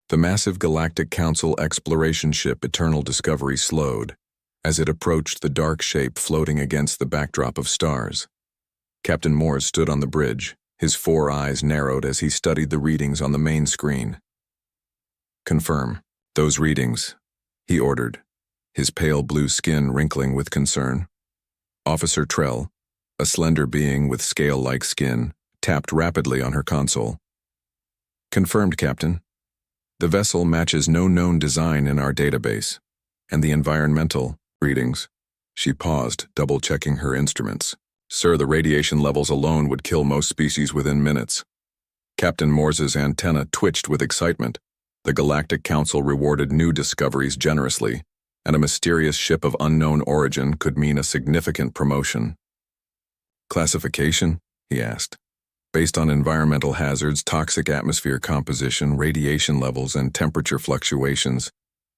The massive Galactic Council exploration ship Eternal Discovery slowed as it approached the dark shape floating against the backdrop of stars. Captain Morse stood on the bridge, his 4 eyes narrowed as he studied the readings on the main screen. "Confirm those readings," he ordered, his pale blue skin wrinkling with concern. Officer Trell, a slender being with scale-like skin, tapped rapidly on her console. "Confirmed, Captain. The vessel matches no known design in our database, and the environmental readings." She paused, double-checking her instruments. "Sir, the radiation levels alone would kill most species within minutes." Captain Morse's antenna twitched with excitement. The Galactic Council rewarded new discoveries generously, and a mysterious ship of unknown origin could mean a significant promotion. "Classification?" he asked. "Based on environmental hazards, toxic atmosphere composition, radiation levels, and temperature fluctuations,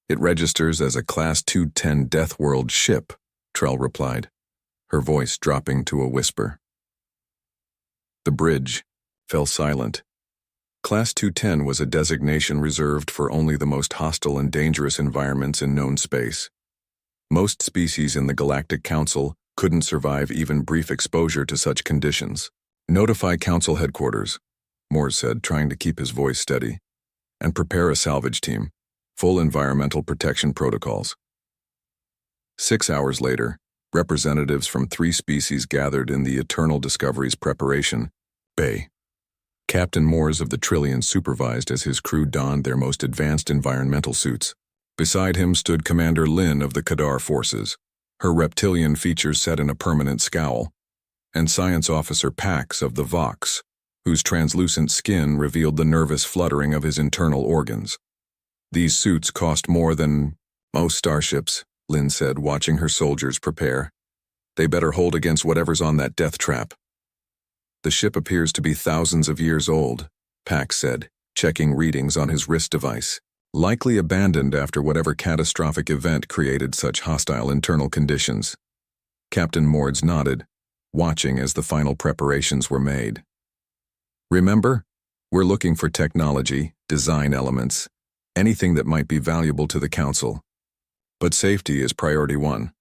it registers as a Class 210 Death World ship," Trell replied, her voice dropping to a whisper. The bridge fell silent. Class 210 was a designation reserved for only the most hostile and dangerous environments in known space. Most species in the Galactic Council couldn't survive even brief exposure to such conditions. "Notify Council headquarters," Morse said, trying to keep his voice steady, "and prepare a salvage team. Full environmental protection protocols." 6 hours later, representatives from 3 species gathered in the Eternal Discovery's preparation bay. Captain Morse of the Trillion supervised as his crew donned their most advanced environmental suits. Beside him stood Commander Lin of the Kadar forces, her reptilian features set in a permanent scowl, and Science Officer Pax of the Vox, whose translucent skin revealed the nervous fluttering of his internal organs. "These suits cost more than most starships," Lin said, watching her soldiers prepare. "They better hold against whatever's on that death trap." "The ship appears to be thousands of years old," Pax said, checking readings on his wrist device. "Likely abandoned after whatever catastrophic event created such hostile internal conditions." Captain Morse nodded, watching as the final preparations were made. "Remember, we're looking for technology, design elements, anything that might be valuable to the Council. But safety is priority 1.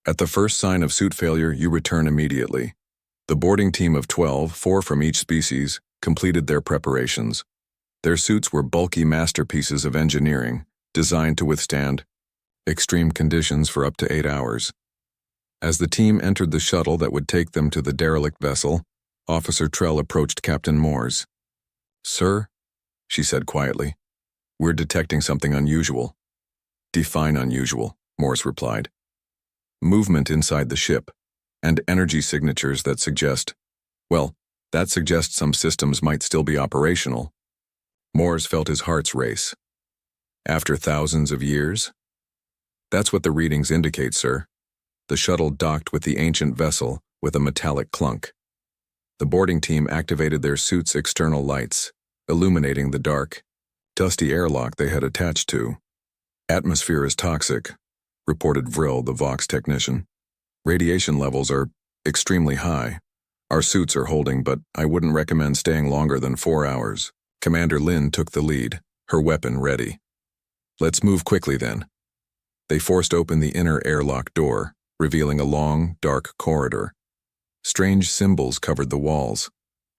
At the first sign of suit failure, you return immediately." The boarding team of 12, 4 from each species, completed their preparations. Their suits were bulky masterpieces of engineering, designed to withstand extreme conditions for up to 8 hours. As the team entered the shuttle that would take them to the derelict vessel, Officer Trell approached Captain Morse. "Sir," she said quietly, "we're detecting something unusual." "Define unusual," Morse replied. "Movement inside the ship, and energy signatures that suggest some systems might still be operational." Morse felt his heart race. "After thousands of years?" "That's what the readings indicate, sir." The shuttle docked with the ancient vessel with a metallic clunk. The boarding team activated their suits' external lights, illuminating the dark, dusty airlock they had attached to. "Atmosphere is toxic," reported Vril, the Vox technician. "Radiation levels are extremely high. Our suits are holding, but I wouldn't recommend staying longer than 4 hours." Commander Lin took the lead, her weapon ready. "Let's move quickly then." They forced open the inner airlock door, revealing a long, dark corridor. Strange symbols covered the walls,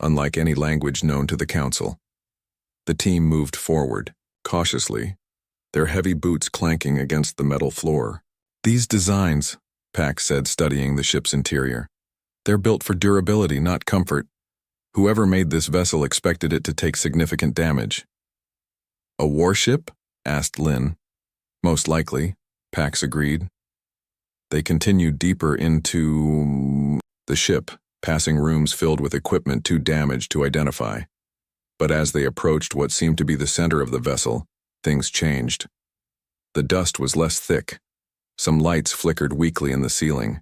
unlike any language known to the Council. The team moved forward, cautiously, their heavy boots clanking against the metal floor. "These designs," Pax said, studying the ship's interior. "They're built for durability, not comfort. Whoever made this vessel expected it to take significant damage." "A warship?" asked Lin. "Most likely," Pax agreed. They continued deeper into the ship, passing rooms filled with equipment too damaged to identify. But as they approached what seemed to be the center of the vessel, things changed. The dust was less thick. Some lights flickered weakly in the ceiling.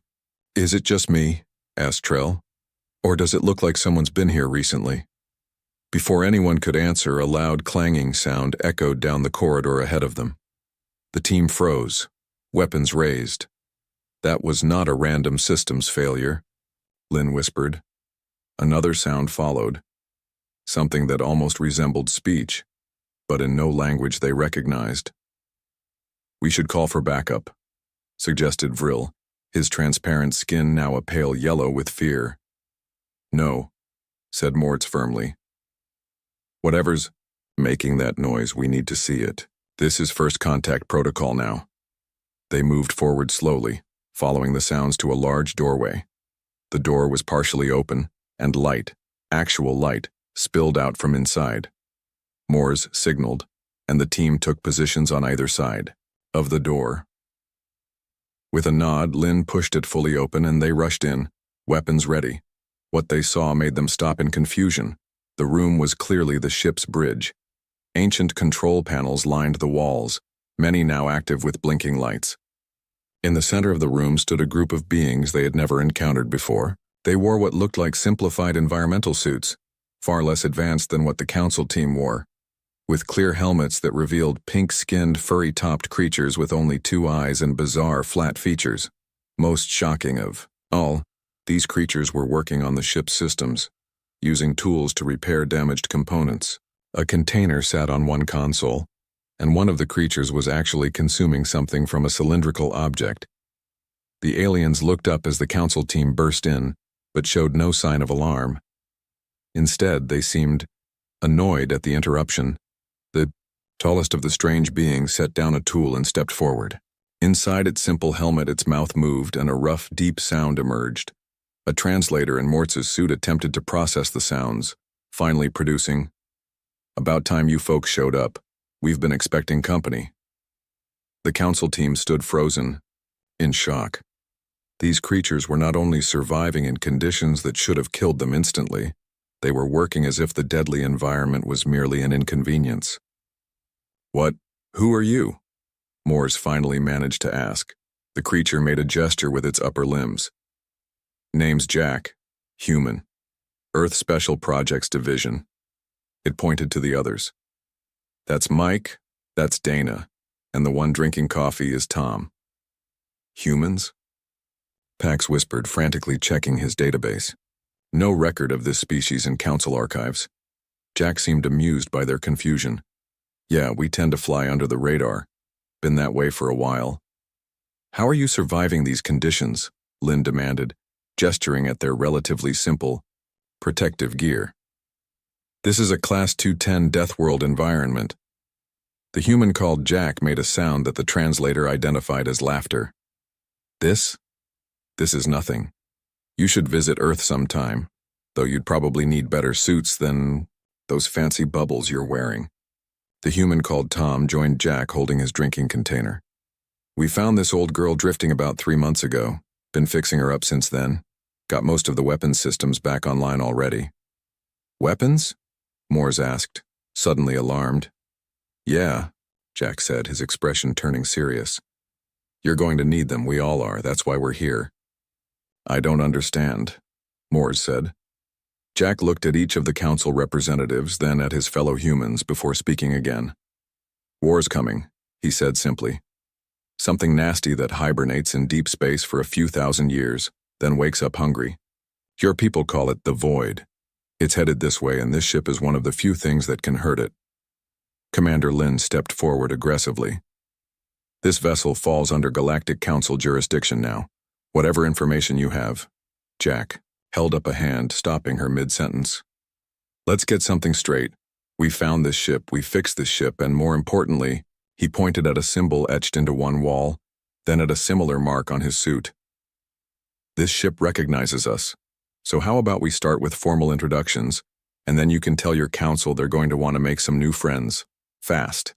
"Is it just me?" asked Trell. "Or does it look like someone's been here recently?" Before anyone could answer, a loud clanging sound echoed down the corridor ahead of them. The team froze, weapons raised. "That was not a random systems failure," Lin whispered. Another sound followed, something that almost resembled speech. but in no language they recognized. "We should call for backup," suggested Vril, his transparent skin now a pale yellow with fear. "No," said Mortz firmly. "Whatever's making that noise, we need to see it. This is first contact protocol now." They moved forward slowly, following the sounds to a large doorway. The door was partially open, and light, actual light, spilled out from inside. Morse signaled, and the team took positions on either side of the door. With a nod, Lynn pushed it fully open and they rushed in, weapons ready. What they saw made them stop in confusion. The room was clearly the ship's bridge. Ancient control panels lined the walls, many now active with blinking lights. In the center of the room stood a group of beings they had never encountered before. They wore what looked like simplified environmental suits, far less advanced than what the council team wore, with clear helmets that revealed pink-skinned, furry-topped creatures with only 2 eyes and bizarre, flat features. Most shocking of all, these creatures were working on the ship's systems, using tools to repair damaged components. A container sat on one console, and one of the creatures was actually consuming something from a cylindrical object. The aliens looked up as the council team burst in, but showed no sign of alarm. Instead, they seemed annoyed at the interruption. The tallest of the strange beings set down a tool and stepped forward. Inside its simple helmet, its mouth moved and a rough, deep sound emerged. A translator in Mortz's suit attempted to process the sounds, finally producing, "About time you folks showed up. We've been expecting company." The council team stood frozen, in shock. These creatures were not only surviving in conditions that should have killed them instantly, they were working as if the deadly environment was merely an inconvenience. Who are you?" Morse finally managed to ask. The creature made a gesture with its upper limbs. "Name's Jack. Human. Earth Special Projects Division." It pointed to the others. "That's Mike, that's Dana, and the one drinking coffee is Tom." "Humans?" Pax whispered, frantically checking his database. No record of this species in council archives. Jack seemed amused by their confusion. "Yeah, we tend to fly under the radar. Been that way for a while." "How are you surviving these conditions?" Lynn demanded, gesturing at their relatively simple, protective gear. "This is a Class 210 Death World environment." The human called Jack made a sound that the translator identified as laughter. This is nothing. You should visit Earth sometime, though you'd probably need better suits than those fancy bubbles you're wearing." The human called Tom joined Jack holding his drinking container. "We found this old girl drifting about 3 months ago. Been fixing her up since then. Got most of the weapons systems back online already." "Weapons?" Morse asked, suddenly alarmed. "Yeah," Jack said, his expression turning serious. "You're going to need them, we all are, that's why we're here." "I don't understand," Morse said. Jack looked at each of the council representatives, then at his fellow humans before speaking again. "War's coming," he said simply. "Something nasty that hibernates in deep space for a few thousand years, then wakes up hungry. Your people call it the Void. It's headed this way, and this ship is one of the few things that can hurt it." Commander Lynn stepped forward aggressively. "This vessel falls under Galactic Council jurisdiction now. Whatever information you have." Jack held up a hand, stopping her mid-sentence. "Let's get something straight. We found this ship, we fixed this ship, and more importantly," he pointed at a symbol etched into one wall, then at a similar mark on his suit. "This ship recognizes us. So how about we start with formal introductions, and then you can tell your council they're going to want to make some new friends. Fast."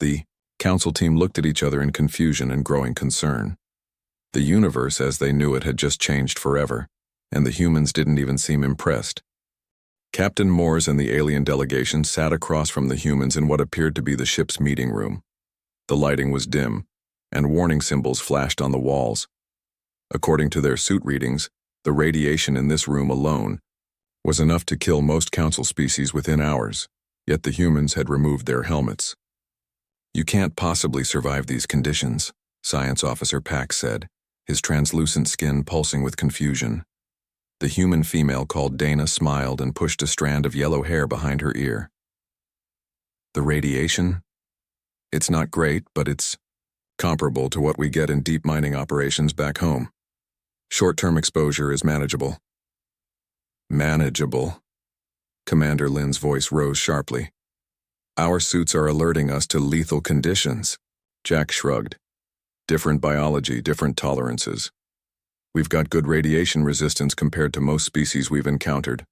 The council team looked at each other in confusion and growing concern. The universe as they knew it had just changed forever, and the humans didn't even seem impressed. Captain Morse and the alien delegation sat across from the humans in what appeared to be the ship's meeting room. The lighting was dim, and warning symbols flashed on the walls. According to their suit readings, the radiation in this room alone was enough to kill most council species within hours, yet the humans had removed their helmets. "You can't possibly survive these conditions," Science Officer Pax said, his translucent skin pulsing with confusion. The human female called Dana smiled and pushed a strand of yellow hair behind her ear. The radiation? It's not great, but it's comparable to what we get in deep mining operations back home. Short-term exposure is manageable. Manageable. Commander Lin's voice rose sharply. Our suits are alerting us to lethal conditions. Jack shrugged. Different biology, different tolerances. We've got good radiation resistance compared to most species we've encountered.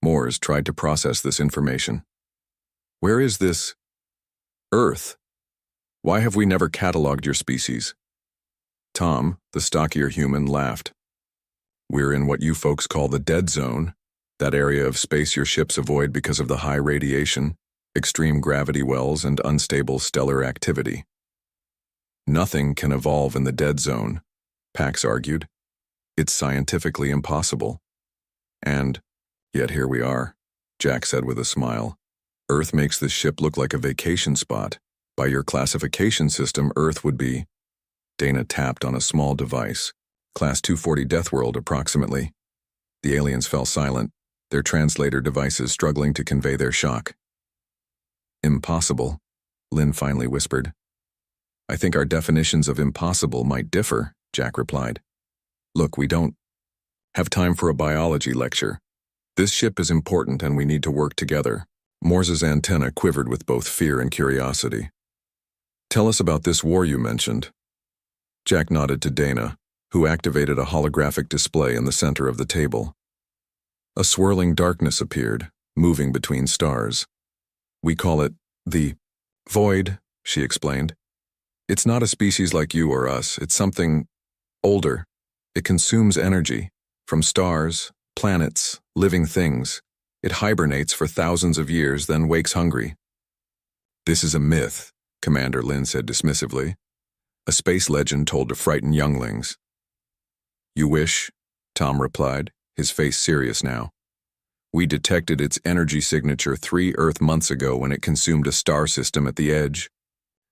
Moores tried to process this information. Where is this Earth? Why have we never cataloged your species? Tom, the stockier human, laughed. We're in what you folks call the dead zone, that area of space your ships avoid because of the high radiation, extreme gravity wells, and unstable stellar activity. Nothing can evolve in the dead zone, Pax argued. It's scientifically impossible. And yet here we are, Jack said with a smile. Earth makes this ship look like a vacation spot. By your classification system, Earth would be... Dana tapped on a small device. Class 240 Death World, approximately. The aliens fell silent, their translator devices struggling to convey their shock. Impossible, Lin finally whispered. I think our definitions of impossible might differ, Jack replied. Look, we don't have time for a biology lecture. This ship is important and we need to work together. Moore's antenna quivered with both fear and curiosity. Tell us about this war you mentioned. Jack nodded to Dana, who activated a holographic display in the center of the table. A swirling darkness appeared, moving between stars. We call it the void, she explained. It's not a species like you or us, it's something older. It consumes energy from stars, planets, living things. It hibernates for thousands of years, then wakes hungry. This is a myth, Commander Lin said dismissively. A space legend told to frighten younglings. You wish, Tom replied, his face serious now. We detected its energy signature 3 Earth months ago when it consumed a star system at the edge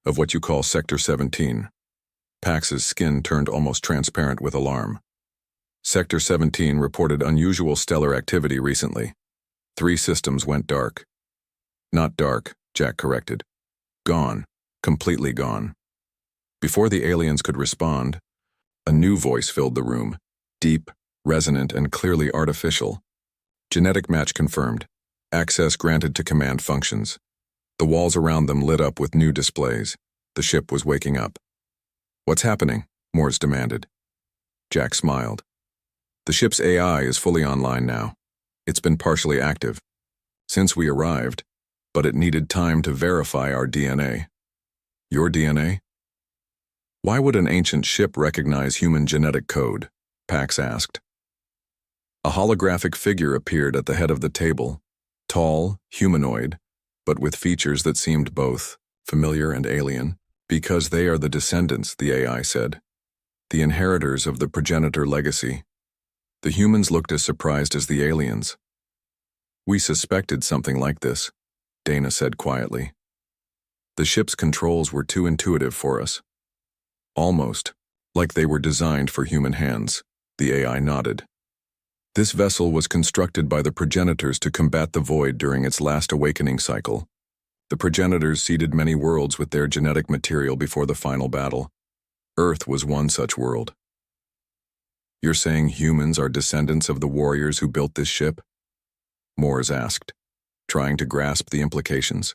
of what you call Sector 17. Pax's skin turned almost transparent with alarm. Sector 17 reported unusual stellar activity recently. 3 systems went dark. Not dark, Jack corrected. Gone. Completely gone. Before the aliens could respond, a new voice filled the room, deep, resonant, and clearly artificial. Genetic match confirmed. Access granted to command functions. The walls around them lit up with new displays. The ship was waking up. What's happening? Moores demanded. Jack smiled. The ship's AI is fully online now. It's been partially active since we arrived, but it needed time to verify our DNA. Your DNA? Why would an ancient ship recognize human genetic code? Pax asked. A holographic figure appeared at the head of the table, tall, humanoid, but with features that seemed both familiar and alien. Because they are the descendants, the AI said. The inheritors of the progenitor legacy. The humans looked as surprised as the aliens. We suspected something like this, Dana said quietly. The ship's controls were too intuitive for us. Almost like they were designed for human hands, the AI nodded. This vessel was constructed by the progenitors to combat the void during its last awakening cycle. The progenitors seeded many worlds with their genetic material before the final battle. Earth was one such world. You're saying humans are descendants of the warriors who built this ship? Moores asked, trying to grasp the implications.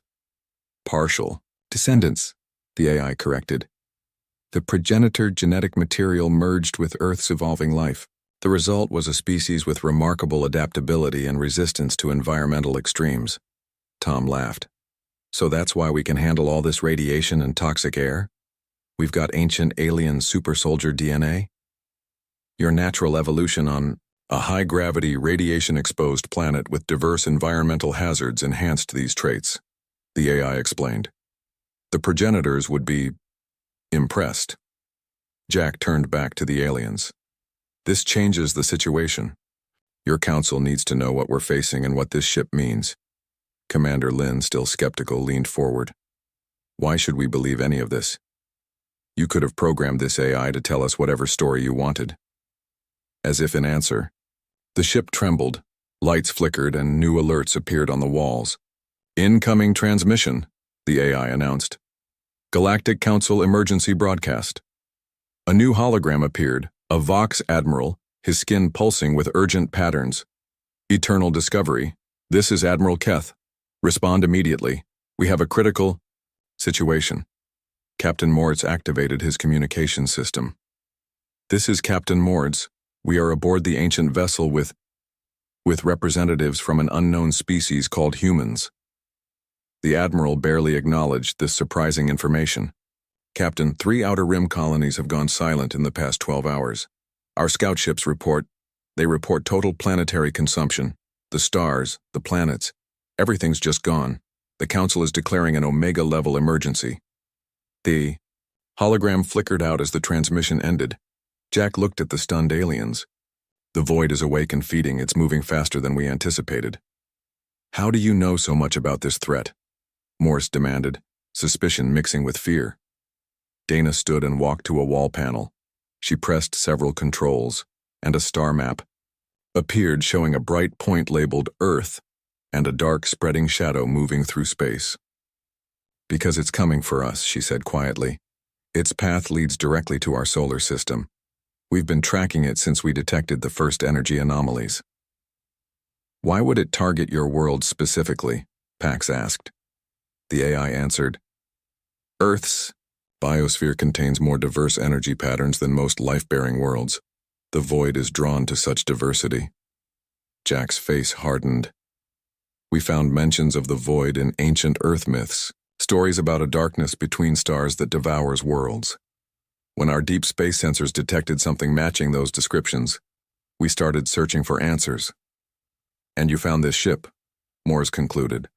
Partial descendants, the AI corrected. The progenitor genetic material merged with Earth's evolving life. The result was a species with remarkable adaptability and resistance to environmental extremes. Tom laughed. So that's why we can handle all this radiation and toxic air? We've got ancient alien super soldier DNA? Your natural evolution on a high-gravity, radiation-exposed planet with diverse environmental hazards enhanced these traits, the AI explained. The progenitors would be impressed. Jack turned back to the aliens. This changes the situation. Your council needs to know what we're facing and what this ship means. Commander Lin, still skeptical, leaned forward. Why should we believe any of this? You could have programmed this AI to tell us whatever story you wanted. As if in answer, the ship trembled, lights flickered, and new alerts appeared on the walls. Incoming transmission, the AI announced. Galactic Council Emergency Broadcast. A new hologram appeared, a Vox Admiral, his skin pulsing with urgent patterns. Eternal Discovery. This is Admiral Keth. Respond immediately. We have a critical situation. Captain Moritz activated his communication system. This is Captain Moritz. We are aboard the ancient vessel with representatives from an unknown species called humans. The Admiral barely acknowledged this surprising information. Captain, 3 Outer Rim colonies have gone silent in the past 12 hours. Our scout ships report total planetary consumption. The stars, the planets, everything's just gone. The Council is declaring an Omega-level emergency. The hologram flickered out as the transmission ended. Jack looked at the stunned aliens. The void is awake and feeding. It's moving faster than we anticipated. How do you know so much about this threat? Morse demanded, suspicion mixing with fear. Dana stood and walked to a wall panel. She pressed several controls, and a star map appeared showing a bright point labeled Earth and a dark spreading shadow moving through space. Because it's coming for us, she said quietly. Its path leads directly to our solar system. We've been tracking it since we detected the first energy anomalies. Why would it target your world specifically? Pax asked. The AI answered, Earth's biosphere contains more diverse energy patterns than most life-bearing worlds. The void is drawn to such diversity. Jack's face hardened. We found mentions of the void in ancient Earth myths, stories about a darkness between stars that devours worlds. When our deep space sensors detected something matching those descriptions, we started searching for answers. And you found this ship, Morse concluded.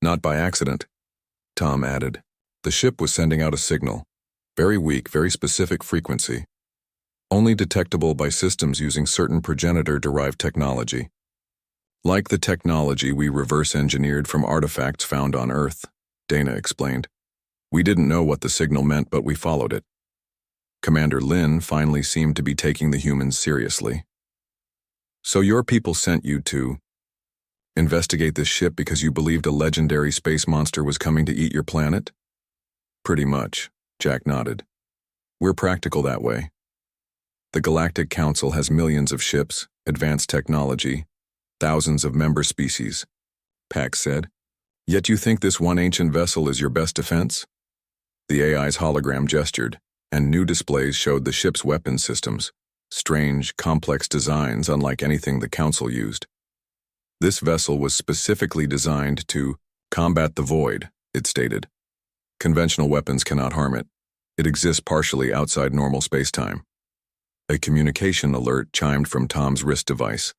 Not by accident, Tom added. The ship was sending out a signal, very weak, very specific frequency, only detectable by systems using certain progenitor-derived technology. Like the technology we reverse-engineered from artifacts found on Earth, Dana explained. We didn't know what the signal meant, but we followed it. Commander Lin finally seemed to be taking the humans seriously. So your people sent you to investigate this ship because you believed a legendary space monster was coming to eat your planet? Pretty much, Jack nodded. We're practical that way. The Galactic Council has millions of ships, advanced technology, thousands of member species, Pax said. Yet you think this one ancient vessel is your best defense? The AI's hologram gestured, and new displays showed the ship's weapon systems, strange, complex designs unlike anything the Council used. This vessel was specifically designed to combat the void, it stated. Conventional weapons cannot harm it. It exists partially outside normal spacetime. A communication alert chimed from Tom's wrist device.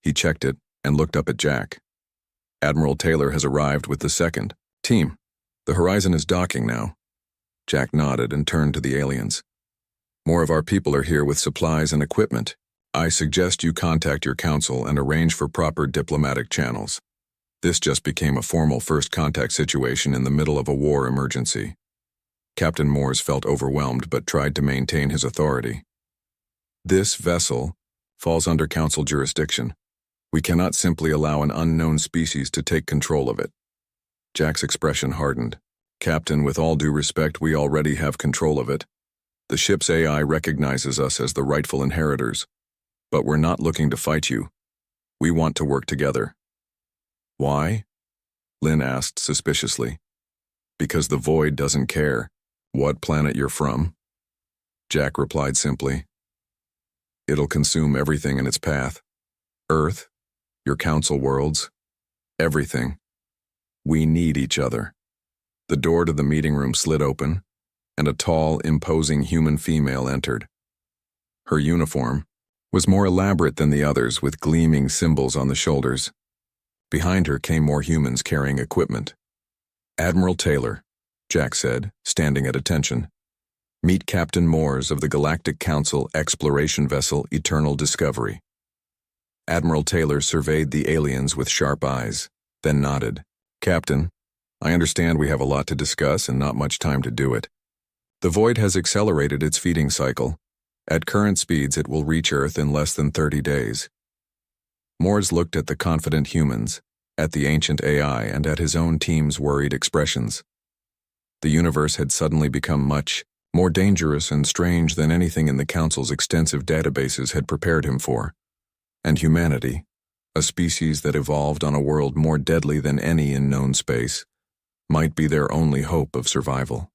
He checked it and looked up at Jack. Admiral Taylor has arrived with the second team. The Horizon is docking now. Jack nodded and turned to the aliens. More of our people are here with supplies and equipment. I suggest you contact your council and arrange for proper diplomatic channels. This just became a formal first contact situation in the middle of a war emergency. Captain Moores felt overwhelmed but tried to maintain his authority. This vessel falls under council jurisdiction. We cannot simply allow an unknown species to take control of it. Jack's expression hardened. Captain, with all due respect, we already have control of it. The ship's AI recognizes us as the rightful inheritors. But we're not looking to fight you. We want to work together. Why? Lin asked suspiciously. Because the void doesn't care what planet you're from. Jack replied simply. It'll consume everything in its path. Earth, your council worlds, everything. We need each other. The door to the meeting room slid open, and a tall, imposing human female entered. Her uniform was more elaborate than the others, with gleaming symbols on the shoulders. Behind her came more humans carrying equipment. Admiral Taylor, Jack said, standing at attention. Meet Captain Moores of the Galactic Council exploration vessel Eternal Discovery. Admiral Taylor surveyed the aliens with sharp eyes, then nodded. Captain, I understand we have a lot to discuss and not much time to do it. The void has accelerated its feeding cycle. At current speeds, it will reach Earth in less than 30 days. Moores looked at the confident humans, at the ancient AI, and at his own team's worried expressions. The universe had suddenly become much more dangerous and strange than anything in the Council's extensive databases had prepared him for. And humanity, a species that evolved on a world more deadly than any in known space, might be their only hope of survival.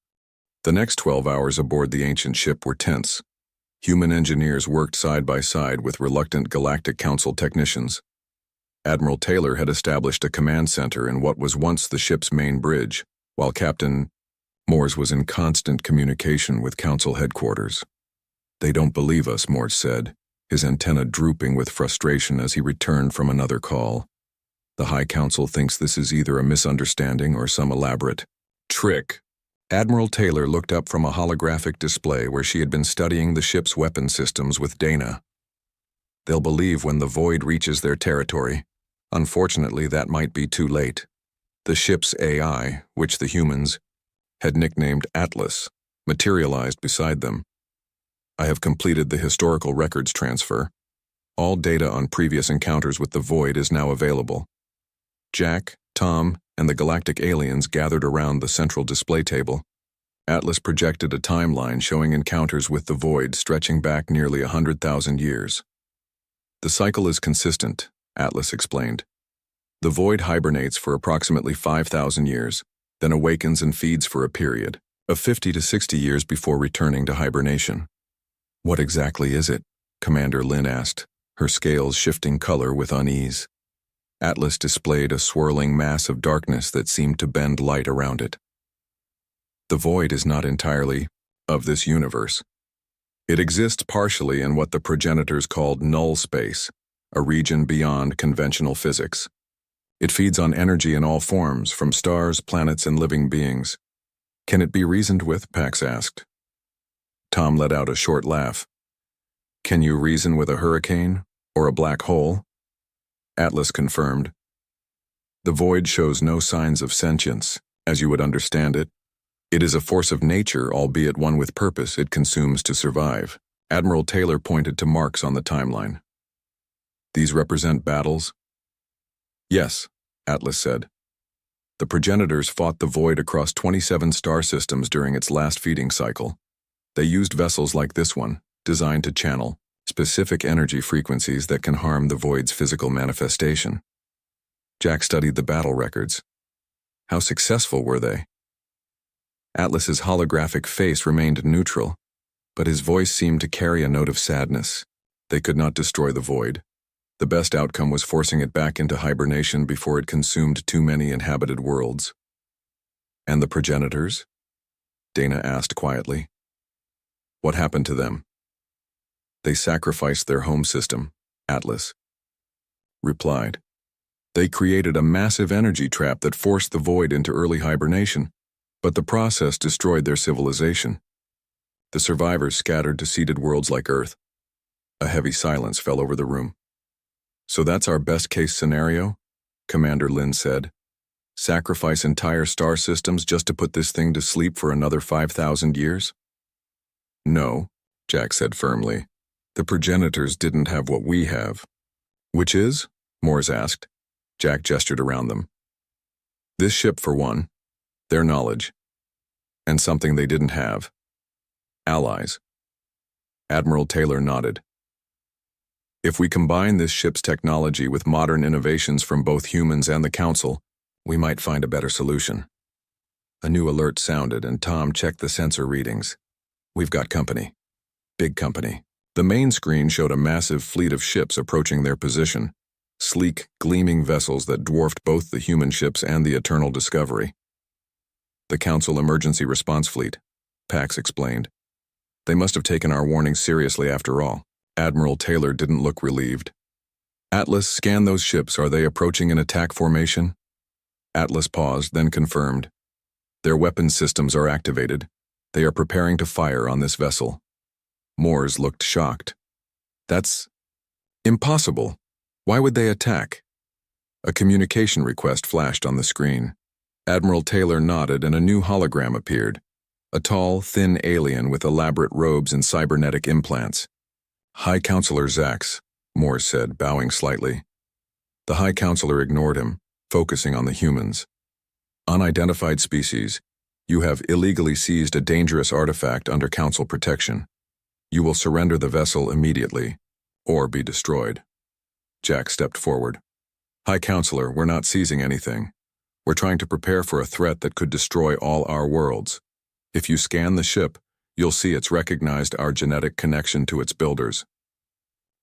The next 12 hours aboard the ancient ship were tense. Human engineers worked side by side with reluctant Galactic Council technicians. Admiral Taylor had established a command center in what was once the ship's main bridge, while Captain Moores was in constant communication with Council headquarters. "They don't believe us," Moores said, his antenna drooping with frustration as he returned from another call. "The High Council thinks this is either a misunderstanding or some elaborate trick." Admiral Taylor looked up from a holographic display where she had been studying the ship's weapon systems with Dana. "They'll believe when the void reaches their territory. Unfortunately, that might be too late." The ship's AI, which the humans had nicknamed Atlas, materialized beside them. "I have completed the historical records transfer. All data on previous encounters with the void is now available." Jack, Tom, and the galactic aliens gathered around the central display table. Atlas projected a timeline showing encounters with the void stretching back nearly 100,000 years. "The cycle is consistent," Atlas explained. "The void hibernates for approximately 5,000 years, then awakens and feeds for a period of 50 to 60 years before returning to hibernation." "What exactly is it?" Commander Lin asked, her scales shifting color with unease. Atlas displayed a swirling mass of darkness that seemed to bend light around it. "The void is not entirely of this universe. It exists partially in what the progenitors called null space, a region beyond conventional physics. It feeds on energy in all forms, from stars, planets, and living beings." "Can it be reasoned with?" Pax asked. Tom let out a short laugh. "Can you reason with a hurricane or a black hole?" Atlas confirmed. "The void shows no signs of sentience, as you would understand it. It is a force of nature, albeit one with purpose it consumes to survive." Admiral Taylor pointed to marks on the timeline. "These represent battles?" "Yes," Atlas said. "The progenitors fought the void across 27 star systems during its last feeding cycle. They used vessels like this one, designed to channel specific energy frequencies that can harm the void's physical manifestation." Jack studied the battle records. "How successful were they?" Atlas's holographic face remained neutral, but his voice seemed to carry a note of sadness. "They could not destroy the void. The best outcome was forcing it back into hibernation before it consumed too many inhabited worlds." "And the progenitors?" Dana asked quietly. "What happened to them?" "They sacrificed their home system," Atlas replied. "They created a massive energy trap that forced the void into early hibernation, but the process destroyed their civilization. The survivors scattered to seeded worlds like Earth." A heavy silence fell over the room. "So that's our best-case scenario?" Commander Lin said. "Sacrifice entire star systems just to put this thing to sleep for another 5,000 years?" "No," Jack said firmly. "The progenitors didn't have what we have." "Which is?" Moores asked. Jack gestured around them. "This ship, for one. Their knowledge. And something they didn't have. Allies." Admiral Taylor nodded. "If we combine this ship's technology with modern innovations from both humans and the Council, we might find a better solution." A new alert sounded, and Tom checked the sensor readings. "We've got company. Big company." The main screen showed a massive fleet of ships approaching their position, sleek, gleaming vessels that dwarfed both the human ships and the Eternal Discovery. "The Council Emergency Response Fleet," Pax explained. "They must have taken our warning seriously after all." Admiral Taylor didn't look relieved. "Atlas, scan those ships. Are they approaching in attack formation?" Atlas paused, then confirmed. "Their weapons systems are activated. They are preparing to fire on this vessel." Moores looked shocked. "That's impossible. Why would they attack?" A communication request flashed on the screen. Admiral Taylor nodded and a new hologram appeared. A tall, thin alien with elaborate robes and cybernetic implants. "High Counselor Zax," Moores said, bowing slightly. The High Counselor ignored him, focusing on the humans. "Unidentified species. You have illegally seized a dangerous artifact under Council protection. You will surrender the vessel immediately, or be destroyed. Jack stepped forward. High Counselor, we're not seizing anything. We're trying to prepare for a threat that could destroy all our worlds. If you scan the ship, you'll see it's recognized our genetic connection to its builders.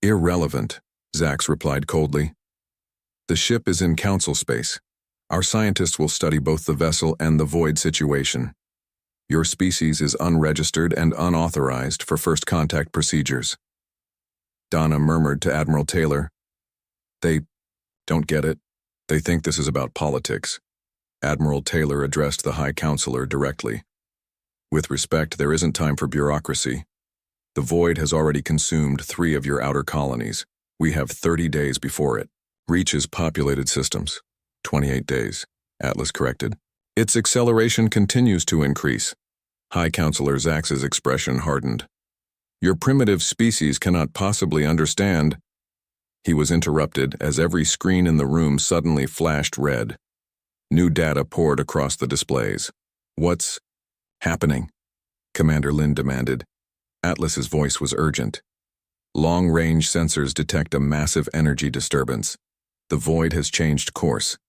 Irrelevant, Zax replied coldly. The ship is in Council space. Our scientists will study both the vessel and the void situation. Your species is unregistered and unauthorized for first contact procedures. Donna murmured to Admiral Taylor. They don't get it. They think this is about politics. Admiral Taylor addressed the High Counselor directly. With respect, there isn't time for bureaucracy. The void has already consumed 3 of your outer colonies. We have 30 days before it. Reaches populated systems. 28 days, Atlas corrected. Its acceleration continues to increase. High Counselor Zax's expression hardened. Your primitive species cannot possibly understand. He was interrupted as every screen in the room suddenly flashed red. New data poured across the displays. What's happening? Commander Lin demanded. Atlas's voice was urgent. Long-range sensors detect a massive energy disturbance. The void has changed course.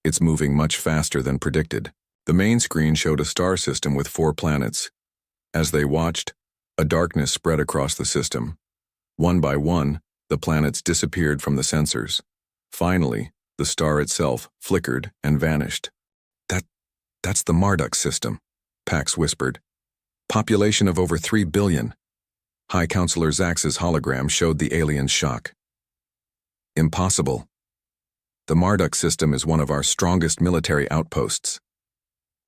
It's moving much faster than predicted. The main screen showed a star system with 4 planets. As they watched, a darkness spread across the system. One by one, the planets disappeared from the sensors. Finally, the star itself flickered and vanished. That's the Marduk system, Pax whispered. Population of over 3 billion. High Counselor Zax's hologram showed the alien's shock. Impossible. The Marduk system is one of our strongest military outposts.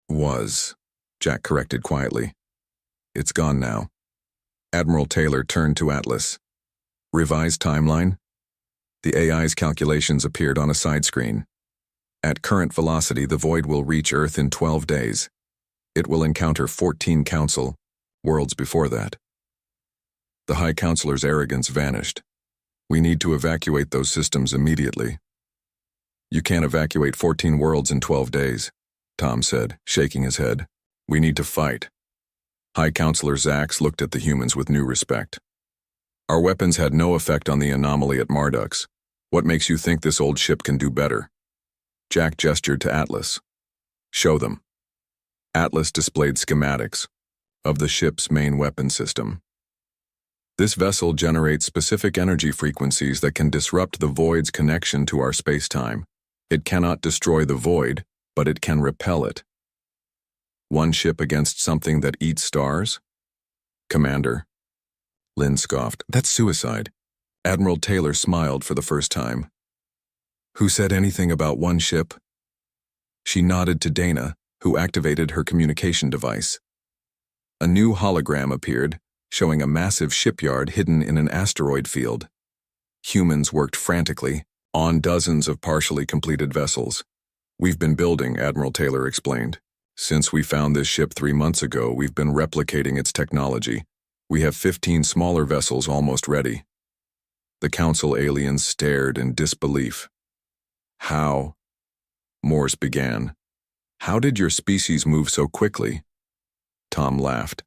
Was, Jack corrected quietly. It's gone now. Admiral Taylor turned to Atlas. Revised timeline? The AI's calculations appeared on a side screen. At current velocity, the void will reach Earth in 12 days. It will encounter 14 Council worlds before that. The High Counselor's arrogance vanished. We need to evacuate those systems immediately. You can't evacuate 14 worlds in 12 days, Tom said, shaking his head. We need to fight. High Counselor Zax looked at the humans with new respect. Our weapons had no effect on the anomaly at Marduk's. What makes you think this old ship can do better? Jack gestured to Atlas. Show them. Atlas displayed schematics of the ship's main weapon system. This vessel generates specific energy frequencies that can disrupt the void's connection to our space-time. It cannot destroy the void, but it can repel it. One ship against something that eats stars? Commander. Lin scoffed. That's suicide. Admiral Taylor smiled for the first time. Who said anything about one ship? She nodded to Dana, who activated her communication device. A new hologram appeared, showing a massive shipyard hidden in an asteroid field. Humans worked frantically, on dozens of partially completed vessels. We've been building, Admiral Taylor explained. Since we found this ship 3 months ago, we've been replicating its technology. We have 15 smaller vessels almost ready. The Council aliens stared in disbelief. How? Morse began. How did your species move so quickly? Tom laughed.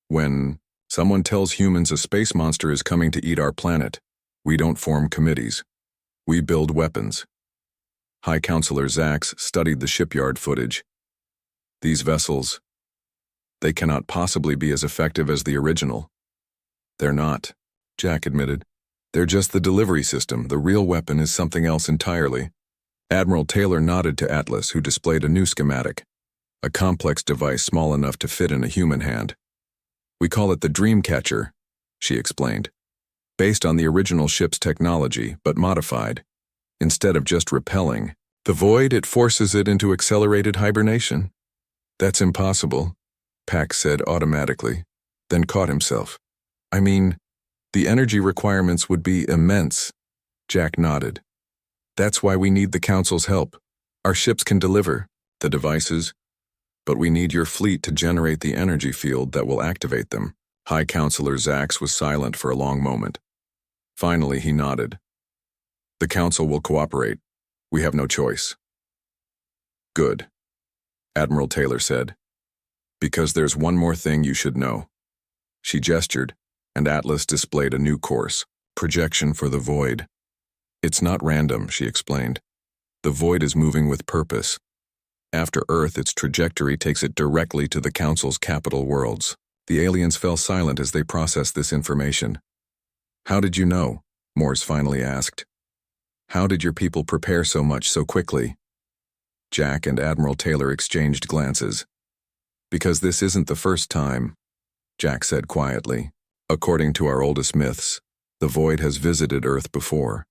When someone tells humans a space monster is coming to eat our planet, we don't form committees. We build weapons. High Counselor Zax studied the shipyard footage. These vessels, they cannot possibly be as effective as the original. They're not, Jack admitted. They're just the delivery system. The real weapon is something else entirely. Admiral Taylor nodded to Atlas, who displayed a new schematic, a complex device small enough to fit in a human hand. We call it the Dreamcatcher, she explained. Based on the original ship's technology, but modified. Instead of just repelling the void, it forces it into accelerated hibernation. That's impossible, Pax said automatically, then caught himself. I mean, the energy requirements would be immense. Jack nodded. That's why we need the Council's help. Our ships can deliver the devices, but we need your fleet to generate the energy field that will activate them. High Counselor Zax was silent for a long moment. Finally, he nodded. The Council will cooperate. We have no choice. Good, Admiral Taylor said. Because there's one more thing you should know. She gestured, and Atlas displayed a new course, projection for the void. It's not random, she explained. The void is moving with purpose. After Earth, its trajectory takes it directly to the Council's capital worlds. The aliens fell silent as they processed this information. How did you know? Morse finally asked. How did your people prepare so much so quickly? Jack and Admiral Taylor exchanged glances. Because this isn't the first time, Jack said quietly. According to our oldest myths, the void has visited Earth before.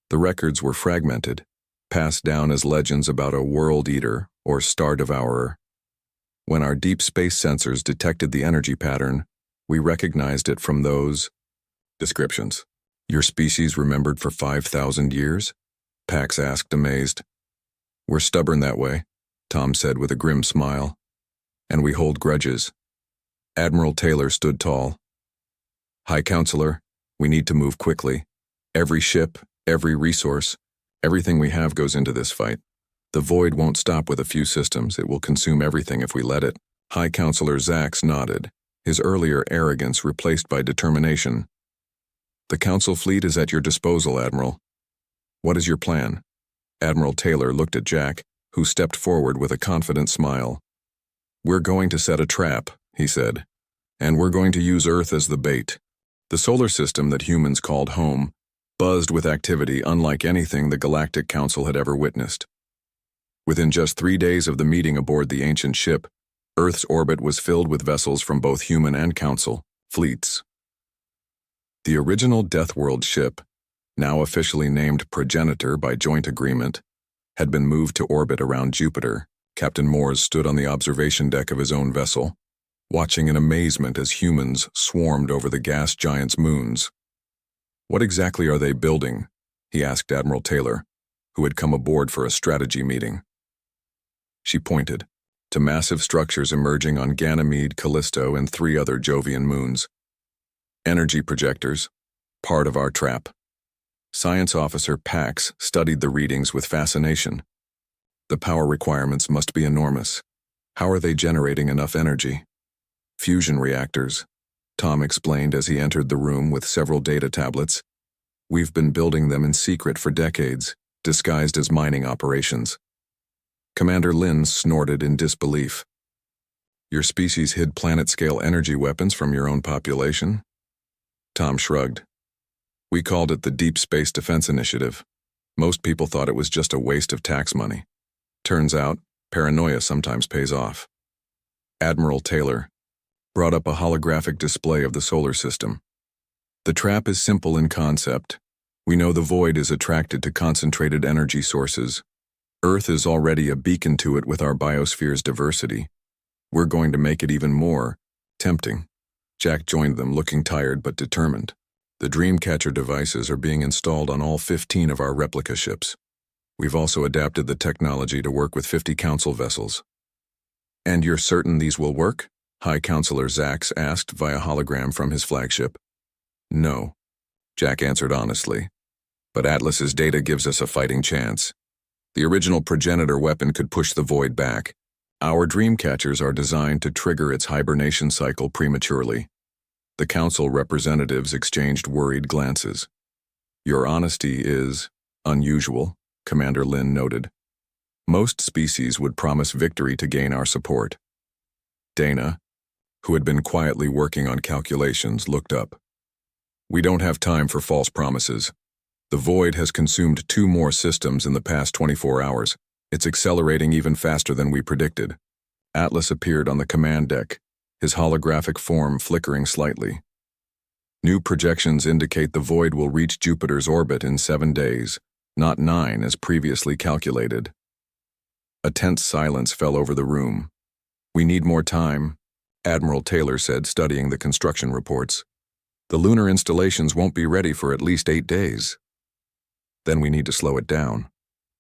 The records were fragmented, passed down as legends about a world eater or star devourer. When our deep space sensors detected the energy pattern, we recognized it from those descriptions. Your species remembered for 5,000 years? Pax asked, amazed. We're stubborn that way, Tom said with a grim smile. And we hold grudges. Admiral Taylor stood tall. High Counselor, we need to move quickly. Every ship, every resource, everything we have goes into this fight. The void won't stop with a few systems. It will consume everything if we let it. High Counselor Zax nodded, his earlier arrogance replaced by determination. The Council fleet is at your disposal, Admiral. What is your plan? Admiral Taylor looked at Jack, who stepped forward with a confident smile. We're going to set a trap, he said, and we're going to use Earth as the bait. The solar system that humans called home buzzed with activity unlike anything the Galactic Council had ever witnessed. Within just 3 days of the meeting aboard the ancient ship, Earth's orbit was filled with vessels from both human and Council fleets. The original Deathworld ship, now officially named Progenitor by joint agreement, had been moved to orbit around Jupiter. Captain Moores stood on the observation deck of his own vessel, watching in amazement as humans swarmed over the gas giant's moons. What exactly are they building? He asked Admiral Taylor, who had come aboard for a strategy meeting. She pointed to massive structures emerging on Ganymede, Callisto, and 3 other Jovian moons. Energy projectors, part of our trap. Science Officer Pax studied the readings with fascination. The power requirements must be enormous. How are they generating enough energy? Fusion reactors, Tom explained as he entered the room with several data tablets. We've been building them in secret for decades, disguised as mining operations. Commander Lin snorted in disbelief. Your species hid planet-scale energy weapons from your own population? Tom shrugged. We called it the Deep Space Defense Initiative. Most people thought it was just a waste of tax money. Turns out, paranoia sometimes pays off. Admiral Taylor brought up a holographic display of the solar system. The trap is simple in concept. We know the void is attracted to concentrated energy sources. Earth is already a beacon to it with our biosphere's diversity. We're going to make it even more tempting. Jack joined them, looking tired but determined. The Dreamcatcher devices are being installed on all 15 of our replica ships. We've also adapted the technology to work with 50 Council vessels. And you're certain these will work? High Counselor Zax asked via hologram from his flagship. No, Jack answered honestly. But Atlas's data gives us a fighting chance. The original Progenitor weapon could push the void back. Our Dreamcatchers are designed to trigger its hibernation cycle prematurely. The Council representatives exchanged worried glances. Your honesty is unusual, Commander Lin noted. Most species would promise victory to gain our support. Dana, who had been quietly working on calculations, looked up. We don't have time for false promises. The void has consumed 2 more systems in the past 24 hours. It's accelerating even faster than we predicted. Atlas appeared on the command deck, his holographic form flickering slightly. New projections indicate the void will reach Jupiter's orbit in 7 days, not 9 as previously calculated. A tense silence fell over the room. We need more time, Admiral Taylor said, studying the construction reports. The lunar installations won't be ready for at least 8 days. Then we need to slow it down,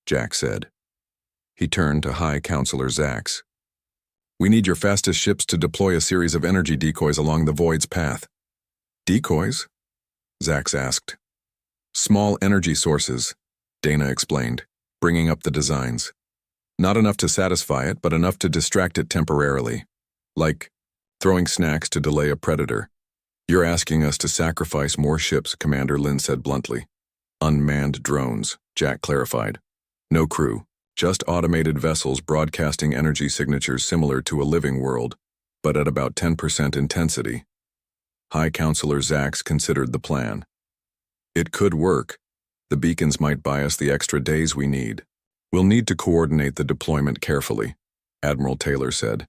Jack said. He turned to High Counselor Zax. We need your fastest ships to deploy a series of energy decoys along the void's path. Decoys? Zax asked. Small energy sources, Dana explained, bringing up the designs. Not enough to satisfy it, but enough to distract it temporarily. Like throwing snacks to delay a predator. You're asking us to sacrifice more ships, Commander Lin said bluntly. Unmanned drones, Jack clarified. No crew, just automated vessels broadcasting energy signatures similar to a living world, but at about 10% intensity. High Counselor Zax considered the plan. It could work. The beacons might buy us the extra days we need. We'll need to coordinate the deployment carefully, Admiral Taylor said.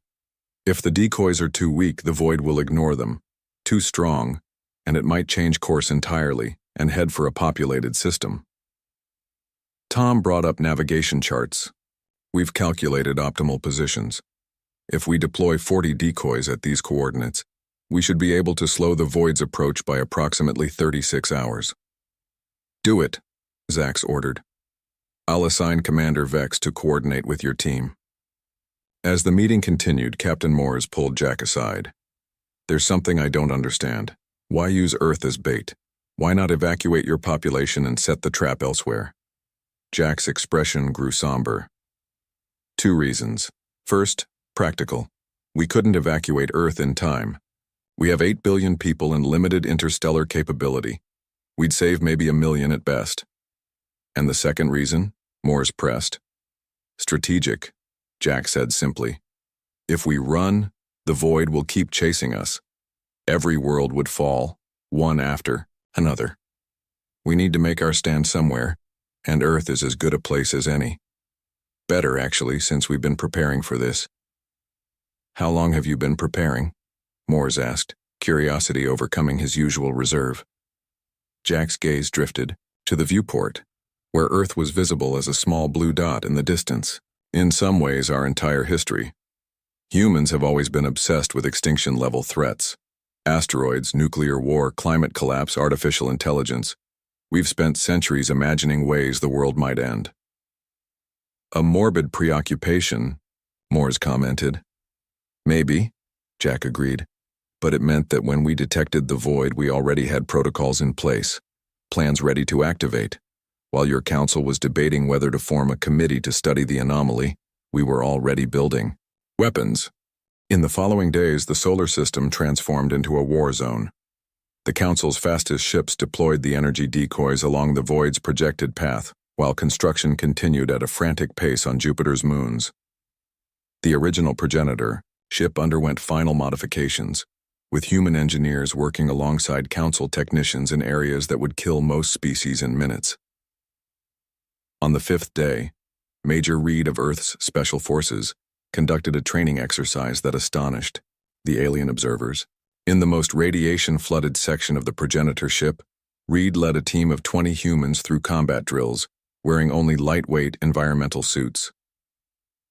If the decoys are too weak, the Void will ignore them. Too strong, and it might change course entirely and head for a populated system. Tom brought up navigation charts. We've calculated optimal positions. If we deploy 40 decoys at these coordinates, we should be able to slow the Void's approach by approximately 36 hours. Do it, Zax ordered. I'll assign Commander Vex to coordinate with your team. As the meeting continued, Captain Moores pulled Jack aside. There's something I don't understand. Why use Earth as bait? Why not evacuate your population and set the trap elsewhere? Jack's expression grew somber. 2 reasons. First, practical. We couldn't evacuate Earth in time. We have 8 billion people and limited interstellar capability. We'd save maybe 1 million at best. And the second reason, Moores pressed. Strategic, Jack said simply. If we run, the Void will keep chasing us. Every world would fall, one after another. We need to make our stand somewhere, and Earth is as good a place as any. Better, actually, since we've been preparing for this. How long have you been preparing? Moores asked, curiosity overcoming his usual reserve. Jack's gaze drifted to the viewport, where Earth was visible as a small blue dot in the distance. In some ways, our entire history. Humans have always been obsessed with extinction-level threats. Asteroids, nuclear war, climate collapse, artificial intelligence. We've spent centuries imagining ways the world might end. A morbid preoccupation, Moores commented. Maybe, Jack agreed, but it meant that when we detected the Void, we already had protocols in place, plans ready to activate. While your council was debating whether to form a committee to study the anomaly, we were already building weapons. In the following days, the solar system transformed into a war zone. The Council's fastest ships deployed the energy decoys along the Void's projected path, while construction continued at a frantic pace on Jupiter's moons. The original progenitor ship underwent final modifications, with human engineers working alongside Council technicians in areas that would kill most species in minutes. On the 5th day, Major Reed of Earth's Special Forces conducted a training exercise that astonished the alien observers. In the most radiation-flooded section of the progenitor ship, Reed led a team of 20 humans through combat drills, wearing only lightweight environmental suits.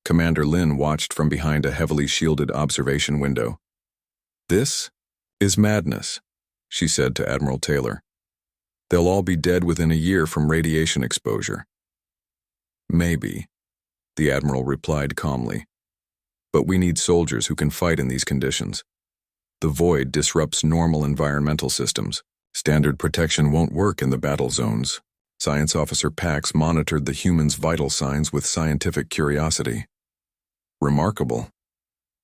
Commander Lin watched from behind a heavily shielded observation window. This is madness, she said to Admiral Taylor. They'll all be dead within a year from radiation exposure. Maybe, the Admiral replied calmly. But we need soldiers who can fight in these conditions. The Void disrupts normal environmental systems. Standard protection won't work in the battle zones. Science Officer Pax monitored the humans' vital signs with scientific curiosity. Remarkable.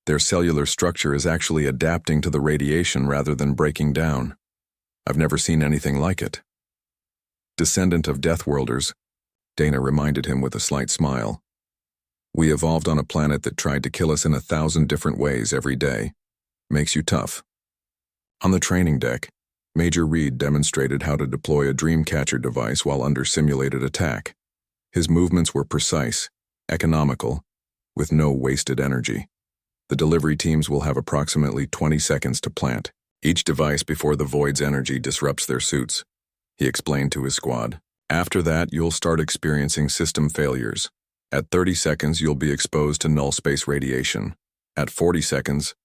Their cellular structure is actually adapting to the radiation rather than breaking down. I've never seen anything like it. Descendant of Deathworlders, Dana reminded him with a slight smile. We evolved on a planet that tried to kill us in 1,000 different ways every day. Makes you tough. On the training deck, Major Reed demonstrated how to deploy a Dreamcatcher device while under simulated attack. His movements were precise, economical, with no wasted energy. The delivery teams will have approximately 20 seconds to plant each device before the Void's energy disrupts their suits, he explained to his squad. After that, you'll start experiencing system failures. At 30 seconds, you'll be exposed to null space radiation. At 40 seconds,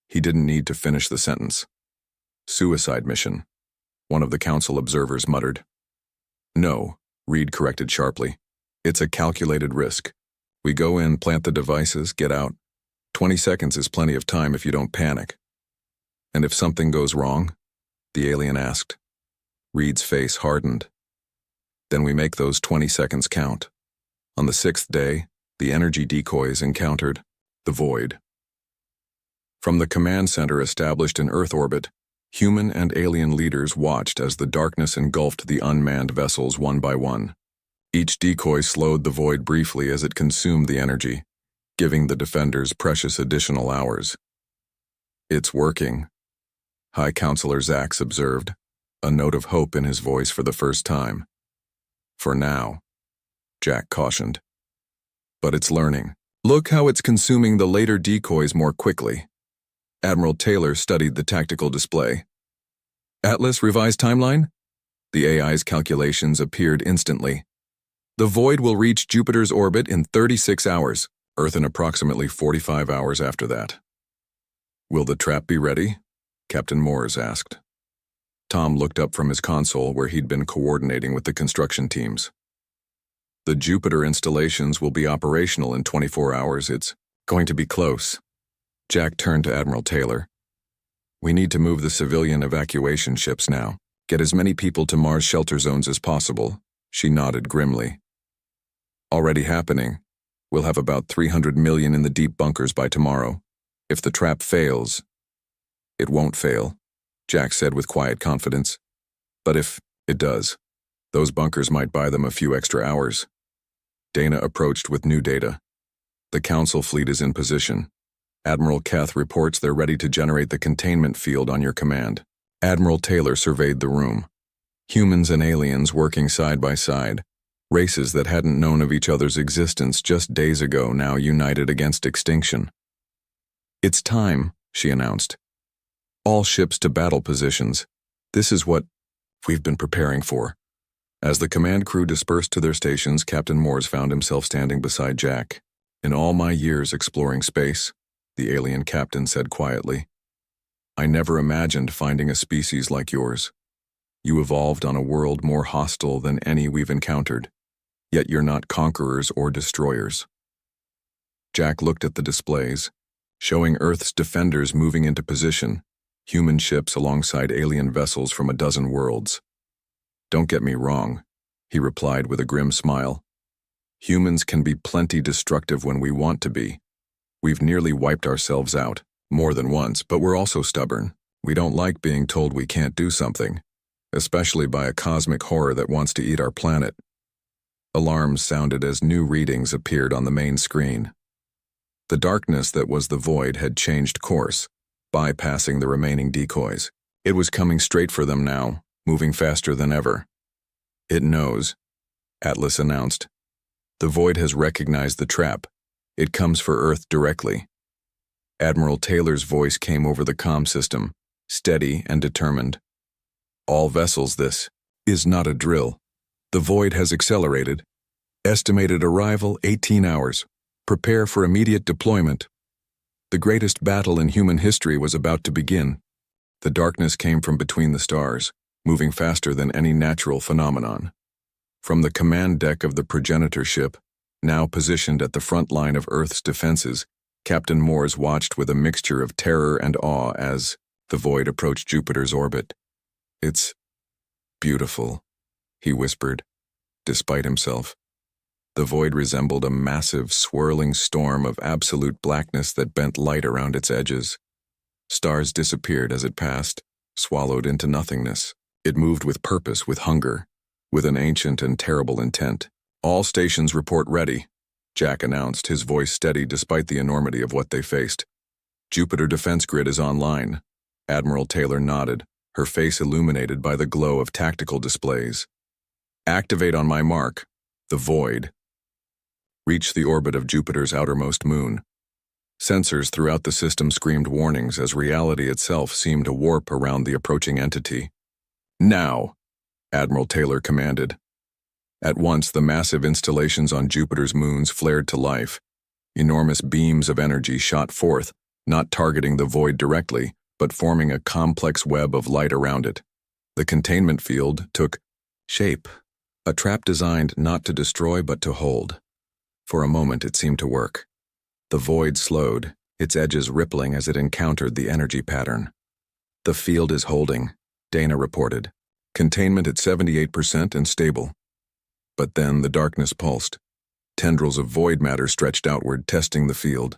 he didn't need to finish the sentence. Suicide mission, one of the Council observers muttered. No, Reed corrected sharply. It's a calculated risk. We go in, plant the devices, get out. 20 seconds is plenty of time if you don't panic. And if something goes wrong? The alien asked. Reed's face hardened. Then we make those 20 seconds count. On the 6th day, the energy decoys encountered the Void. From the command center established in Earth orbit, human and alien leaders watched as the darkness engulfed the unmanned vessels one by one. Each decoy slowed the void briefly as it consumed the energy, giving the defenders precious additional hours. "It's working," High Counselor Zax observed, a note of hope in his voice for the first time. "For now," Jack cautioned. "But it's learning. Look how it's consuming the later decoys more quickly." Admiral Taylor studied the tactical display. "Atlas revised timeline?" The AI's calculations appeared instantly. "The void will reach Jupiter's orbit in 36 hours, Earth in approximately 45 hours after that." "Will the trap be ready?" Captain Moores asked. Tom looked up from his console where he'd been coordinating with the construction teams. "The Jupiter installations will be operational in 24 hours. It's going to be close." Jack turned to Admiral Taylor. "We need to move the civilian evacuation ships now. Get as many people to Mars shelter zones as possible." She nodded grimly. "Already happening. We'll have about 300 million in the deep bunkers by tomorrow. If the trap fails..." "It won't fail," Jack said with quiet confidence. "But if it does, those bunkers might buy them a few extra hours." Dana approached with new data. "The Council fleet is in position. Admiral Keth reports they're ready to generate the containment field on your command." Admiral Taylor surveyed the room. Humans and aliens working side by side. Races that hadn't known of each other's existence just days ago now united against extinction. "It's time," she announced. "All ships to battle positions. This is what we've been preparing for." As the command crew dispersed to their stations, Captain Moores found himself standing beside Jack. "In all my years exploring space," the alien captain said quietly, "I never imagined finding a species like yours. You evolved on a world more hostile than any we've encountered, yet you're not conquerors or destroyers." Jack looked at the displays, showing Earth's defenders moving into position, human ships alongside alien vessels from a dozen worlds. "Don't get me wrong," he replied with a grim smile. "Humans can be plenty destructive when we want to be. We've nearly wiped ourselves out, more than once, but we're also stubborn. We don't like being told we can't do something, especially by a cosmic horror that wants to eat our planet." Alarms sounded as new readings appeared on the main screen. The darkness that was the void had changed course, bypassing the remaining decoys. It was coming straight for them now, moving faster than ever. "It knows," Atlas announced. "The void has recognized the trap. It comes for Earth directly." Admiral Taylor's voice came over the comm system, steady and determined. "All vessels, this is not a drill. The void has accelerated. Estimated arrival 18 hours. Prepare for immediate deployment." The greatest battle in human history was about to begin. The darkness came from between the stars, moving faster than any natural phenomenon. From the command deck of the progenitor ship, now positioned at the front line of Earth's defenses, Captain Moores watched with a mixture of terror and awe as the void approached Jupiter's orbit. "It's beautiful," he whispered, despite himself. The void resembled a massive, swirling storm of absolute blackness that bent light around its edges. Stars disappeared as it passed, swallowed into nothingness. It moved with purpose, with hunger, with an ancient and terrible intent. "All stations report ready," Jack announced, his voice steady despite the enormity of what they faced. "Jupiter defense grid is online." Admiral Taylor nodded, her face illuminated by the glow of tactical displays. "Activate on my mark. The void." Reach the orbit of Jupiter's outermost moon. Sensors throughout the system screamed warnings as reality itself seemed to warp around the approaching entity. "Now," Admiral Taylor commanded. At once, the massive installations on Jupiter's moons flared to life. Enormous beams of energy shot forth, not targeting the void directly, but forming a complex web of light around it. The containment field took shape, a trap designed not to destroy but to hold. For a moment, it seemed to work. The void slowed, its edges rippling as it encountered the energy pattern. "The field is holding," Dana reported. "Containment at 78% and stable." But then the darkness pulsed. Tendrils of void matter stretched outward, testing the field.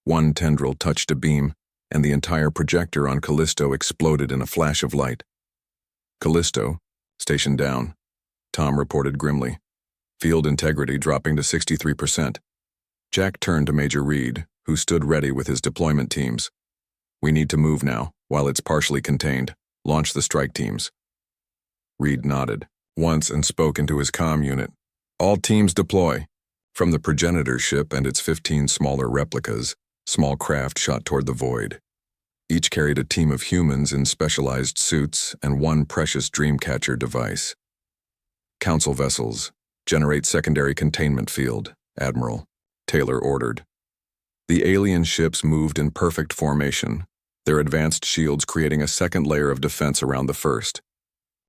One tendril touched a beam, and the entire projector on Callisto exploded in a flash of light. Callisto, station down, Tom reported grimly. Field integrity dropping to 63%. Jack turned to Major Reed, who stood ready with his deployment teams. We need to move now, while it's partially contained. Launch the strike teams. Reed nodded once and spoke into his comm unit. All teams deploy. From the progenitor ship and its 15 smaller replicas, small craft shot toward the void. Each carried a team of humans in specialized suits and one precious Dreamcatcher device. Council vessels, generate secondary containment field, Admiral Taylor ordered. The alien ships moved in perfect formation, their advanced shields creating a second layer of defense around the first.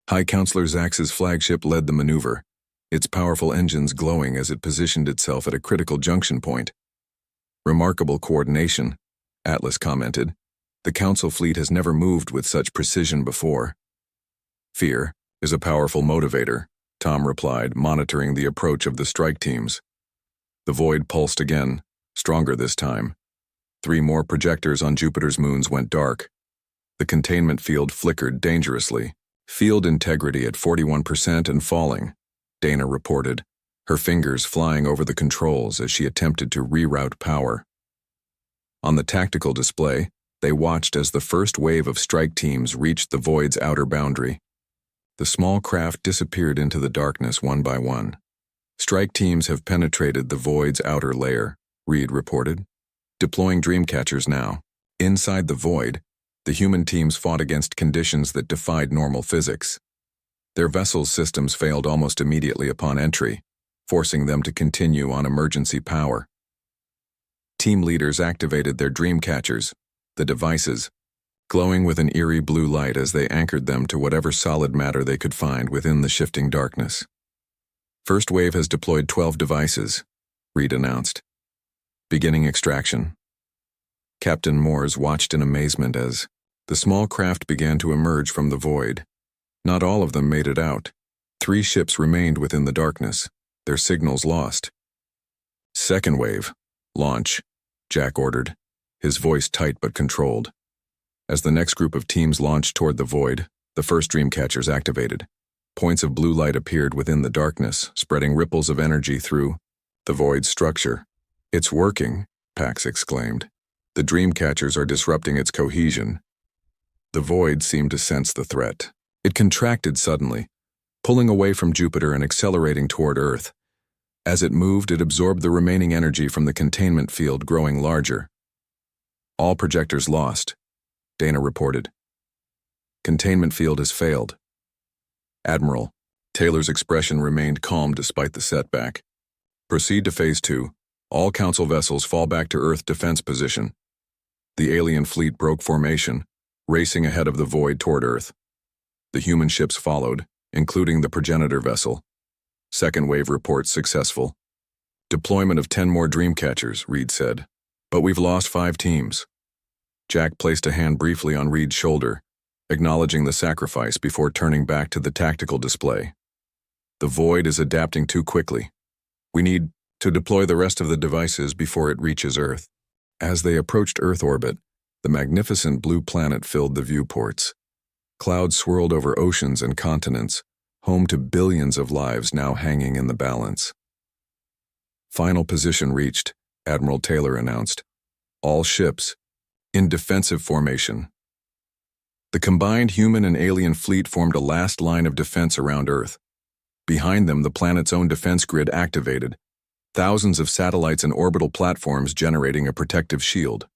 High Counselor Zax's flagship led the maneuver, its powerful engines glowing as it positioned itself at a critical junction point. Remarkable coordination, Atlas commented. The Council fleet has never moved with such precision before. Fear is a powerful motivator, Tom replied, monitoring the approach of the strike teams. The void pulsed again, stronger this time. 3 more projectors on Jupiter's moons went dark. The containment field flickered dangerously, field integrity at 41% and falling, Dana reported, her fingers flying over the controls as she attempted to reroute power. On the tactical display, they watched as the first wave of strike teams reached the void's outer boundary. The small craft disappeared into the darkness one by one. Strike teams have penetrated the void's outer layer, Reed reported. Deploying Dreamcatchers now. Inside the void, the human teams fought against conditions that defied normal physics. Their vessel's systems failed almost immediately upon entry, forcing them to continue on emergency power. Team leaders activated their Dreamcatchers, the devices, glowing with an eerie blue light as they anchored them to whatever solid matter they could find within the shifting darkness. First wave has deployed 12 devices, Reed announced. Beginning extraction. Captain Moores watched in amazement as the small craft began to emerge from the void. Not all of them made it out. 3 ships remained within the darkness, their signals lost. Second wave. Launch, Jack ordered, his voice tight but controlled. As the next group of teams launched toward the void, the first Dreamcatchers activated. Points of blue light appeared within the darkness, spreading ripples of energy through the void's structure. It's working, Pax exclaimed. The Dreamcatchers are disrupting its cohesion. The void seemed to sense the threat. It contracted suddenly, pulling away from Jupiter and accelerating toward Earth. As it moved, it absorbed the remaining energy from the containment field, growing larger. All projectors lost, Dana reported. Containment field has failed. Admiral Taylor's expression remained calm despite the setback. Proceed to Phase 2. All Council vessels fall back to Earth defense position. The alien fleet broke formation, racing ahead of the void toward Earth. The human ships followed, including the progenitor vessel. Second wave reports successful. Deployment of 10 more Dreamcatchers, Reed said. But we've lost 5 teams. Jack placed a hand briefly on Reed's shoulder, acknowledging the sacrifice before turning back to the tactical display. The void is adapting too quickly. We need to deploy the rest of the devices before it reaches Earth. As they approached Earth orbit, the magnificent blue planet filled the viewports. Clouds swirled over oceans and continents, home to billions of lives now hanging in the balance. Final position reached, Admiral Taylor announced. All ships in defensive formation. The combined human and alien fleet formed a last line of defense around Earth. Behind them, the planet's own defense grid activated, thousands of satellites and orbital platforms generating a protective shield.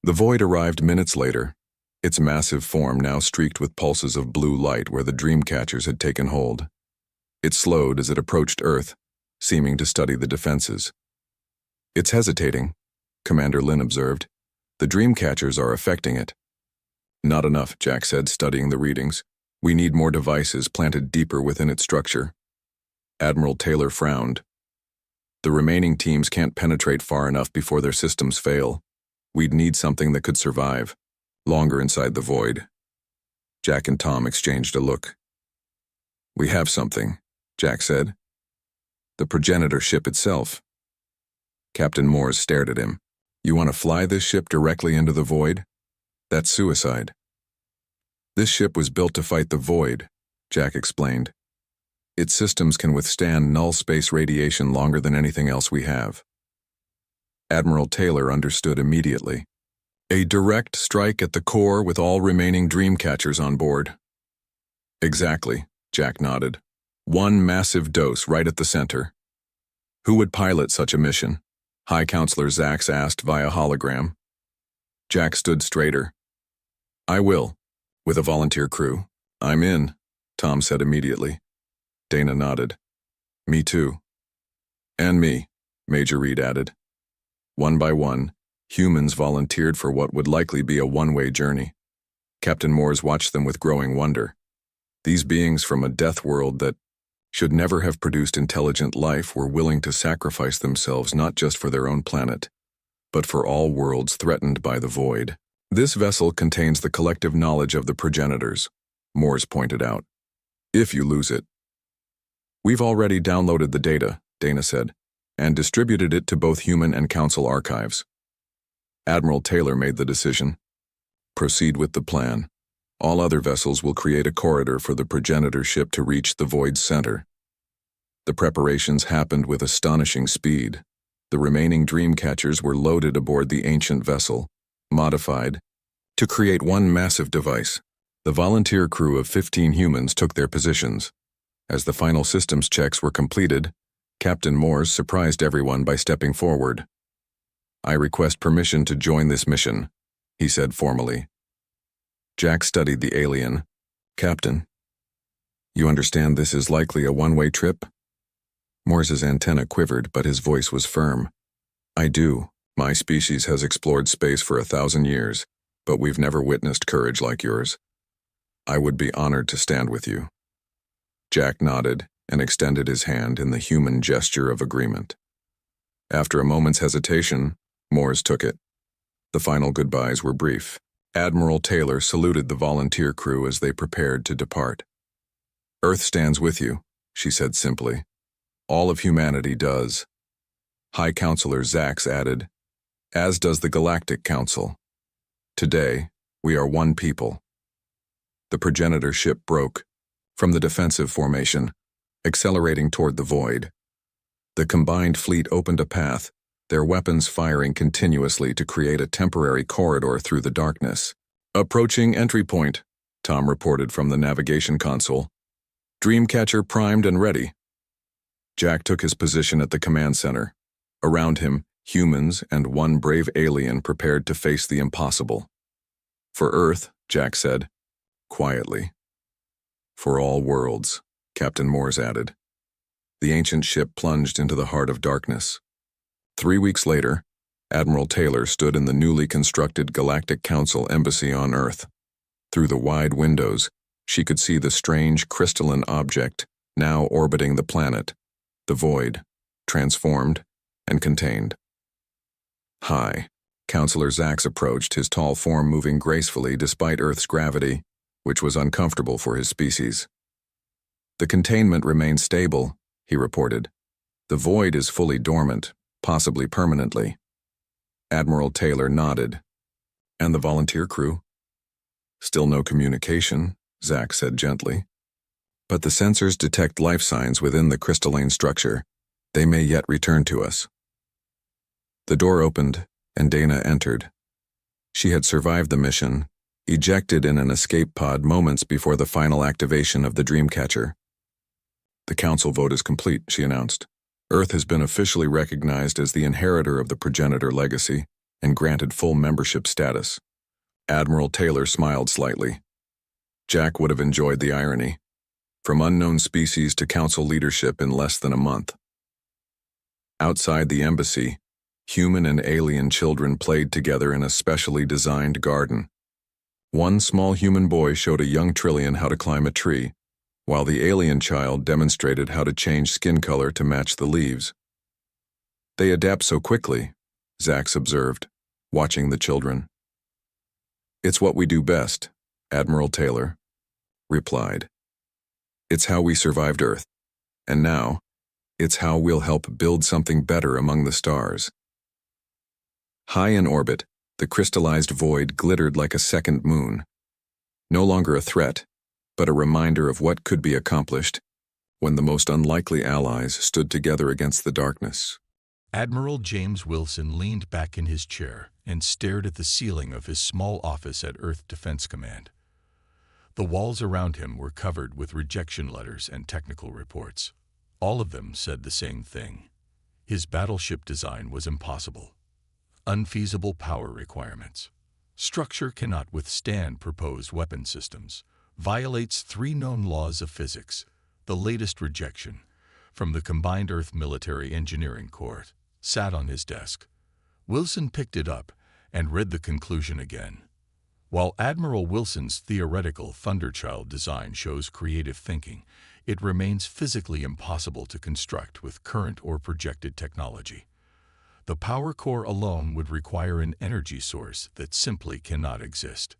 The void arrived minutes later, its massive form now streaked with pulses of blue light where the Dreamcatchers had taken hold. It slowed as it approached Earth, seeming to study the defenses. It's hesitating, Commander Lin observed. The Dreamcatchers are affecting it. Not enough, Jack said, studying the readings. We need more devices planted deeper within its structure. Admiral Taylor frowned. The remaining teams can't penetrate far enough before their systems fail. We'd need something that could survive, longer inside the void. Jack and Tom exchanged a look. We have something, Jack said. The progenitor ship itself. Captain Moores stared at him. You want to fly this ship directly into the void? That's suicide. This ship was built to fight the void, Jack explained. Its systems can withstand null space radiation longer than anything else we have. Admiral Taylor understood immediately. A direct strike at the core with all remaining Dreamcatchers on board. Exactly, Jack nodded. One massive dose right at the center. Who would pilot such a mission? High Counselor Zax asked via hologram. Jack stood straighter. I will, with a volunteer crew. I'm in, Tom said immediately. Dana nodded. Me too. And me, Major Reed added. One by one, humans volunteered for what would likely be a one-way journey. Captain Moores watched them with growing wonder. These beings from a death world that should never have produced intelligent life were willing to sacrifice themselves not just for their own planet, but for all worlds threatened by the void. This vessel contains the collective knowledge of the progenitors, Moores pointed out. If you lose it. We've already downloaded the data, Dana said, and distributed it to both human and council archives. Admiral Taylor made the decision. Proceed with the plan. All other vessels will create a corridor for the progenitor ship to reach the void's center. The preparations happened with astonishing speed. The remaining Dreamcatchers were loaded aboard the ancient vessel, modified, to create one massive device. The volunteer crew of 15 humans took their positions. As the final systems checks were completed, Captain Moores surprised everyone by stepping forward. I request permission to join this mission, he said formally. Jack studied the alien. Captain, you understand this is likely a one-way trip? Moores's antenna quivered, but his voice was firm. I do. My species has explored space for 1,000 years, but we've never witnessed courage like yours. I would be honored to stand with you. Jack nodded and extended his hand in the human gesture of agreement. After a moment's hesitation, Moores took it. The final goodbyes were brief. Admiral Taylor saluted the volunteer crew as they prepared to depart. Earth stands with you, she said simply. All of humanity does. High Counselor Zax added, as does the Galactic Council. Today, we are one people. The progenitor ship broke from the defensive formation, accelerating toward the void. The combined fleet opened a path, their weapons firing continuously to create a temporary corridor through the darkness. Approaching entry point, Tom reported from the navigation console. Dreamcatcher primed and ready. Jack took his position at the command center. Around him, humans and one brave alien prepared to face the impossible. For Earth, Jack said, quietly. For all worlds, Captain Moores added. The ancient ship plunged into the heart of darkness. 3 weeks later, Admiral Taylor stood in the newly constructed Galactic Council embassy on Earth. Through the wide windows, she could see the strange crystalline object now orbiting the planet, the void, transformed and contained. High, Counselor Zax approached, his tall form moving gracefully despite Earth's gravity, which was uncomfortable for his species. The containment remains stable, he reported. The void is fully dormant, possibly permanently. Admiral Taylor nodded. And the volunteer crew? Still no communication, Zax said gently. But the sensors detect life signs within the crystalline structure. They may yet return to us. The door opened, and Dana entered. She had survived the mission, ejected in an escape pod moments before the final activation of the Dreamcatcher. The council vote is complete, she announced. Earth has been officially recognized as the inheritor of the progenitor legacy and granted full membership status. Admiral Taylor smiled slightly. Jack would have enjoyed the irony. From unknown species to council leadership in less than a month. Outside the embassy, human and alien children played together in a specially designed garden. One small human boy showed a young Trillian how to climb a tree, while the alien child demonstrated how to change skin color to match the leaves. They adapt so quickly, Zax observed, watching the children. It's what we do best, Admiral Taylor replied. It's how we survived Earth, and now, it's how we'll help build something better among the stars. High in orbit, the crystallized void glittered like a second moon. No longer a threat, but a reminder of what could be accomplished when the most unlikely allies stood together against the darkness. Admiral James Wilson leaned back in his chair and stared at the ceiling of his small office at Earth Defense Command. The walls around him were covered with rejection letters and technical reports. All of them said the same thing. His battleship design was impossible. Unfeasible power requirements. Structure cannot withstand proposed weapon systems. Violates 3 known laws of physics. The latest rejection, from the Combined Earth Military Engineering Court, sat on his desk. Wilson picked it up and read the conclusion again. While Admiral Wilson's theoretical Thunderchild design shows creative thinking, it remains physically impossible to construct with current or projected technology. The power core alone would require an energy source that simply cannot exist.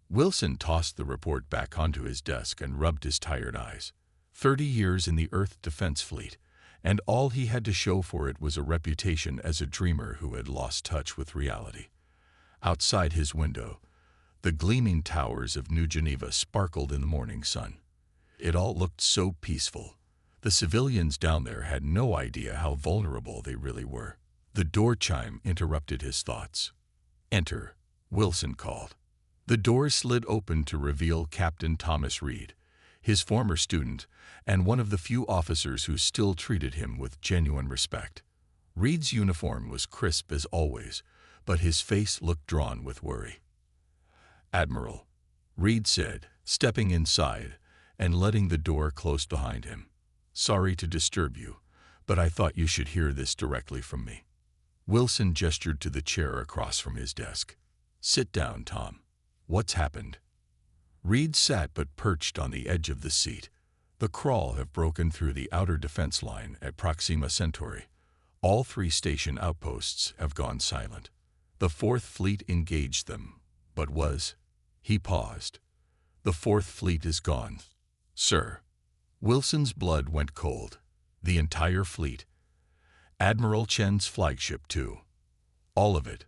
Wilson tossed the report back onto his desk and rubbed his tired eyes. 30 years in the Earth Defense Fleet, and all he had to show for it was a reputation as a dreamer who had lost touch with reality. Outside his window, the gleaming towers of New Geneva sparkled in the morning sun. It all looked so peaceful. The civilians down there had no idea how vulnerable they really were. The door chime interrupted his thoughts. "Enter," Wilson called. The door slid open to reveal Captain Thomas Reed, his former student, and one of the few officers who still treated him with genuine respect. Reed's uniform was crisp as always, but his face looked drawn with worry. "Admiral," Reed said, stepping inside and letting the door close behind him. "Sorry to disturb you, but I thought you should hear this directly from me." Wilson gestured to the chair across from his desk. "Sit down, Tom. What's happened?" Reed sat but perched on the edge of the seat. The Kraul have broken through the outer defense line at Proxima Centauri. All 3 station outposts have gone silent. The 4th Fleet engaged them, but He paused. "The 4th Fleet is gone, sir." Wilson's blood went cold. The entire fleet. Admiral Chen's flagship, too. All of it.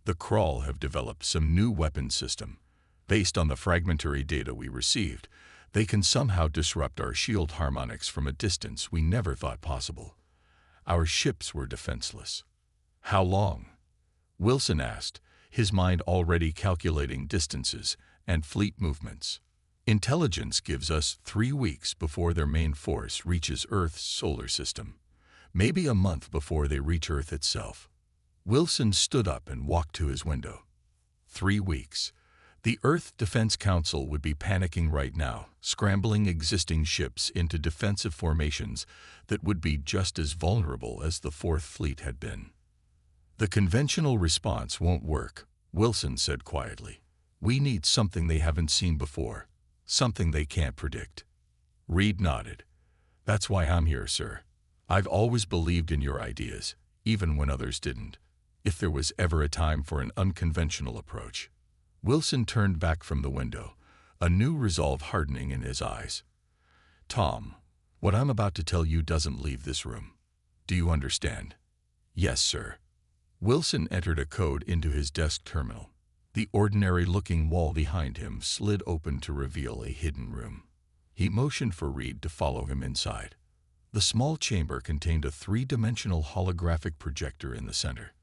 The Kraul have developed some new weapon system. Based on the fragmentary data we received, they can somehow disrupt our shield harmonics from a distance we never thought possible. Our ships were defenseless. "How long?" Wilson asked, his mind already calculating distances and fleet movements. "Intelligence gives us 3 weeks before their main force reaches Earth's solar system. Maybe a month before they reach Earth itself." Wilson stood up and walked to his window. 3 weeks. The Earth Defense Council would be panicking right now, scrambling existing ships into defensive formations that would be just as vulnerable as the 4th Fleet had been. "The conventional response won't work," Wilson said quietly. "We need something they haven't seen before, something they can't predict." Reed nodded. "That's why I'm here, sir. I've always believed in your ideas, even when others didn't. If there was ever a time for an unconventional approach." Wilson turned back from the window, a new resolve hardening in his eyes. "Tom, what I'm about to tell you doesn't leave this room. Do you understand?" "Yes, sir." Wilson entered a code into his desk terminal. The ordinary-looking wall behind him slid open to reveal a hidden room. He motioned for Reed to follow him inside. The small chamber contained a 3-dimensional holographic projector in the center.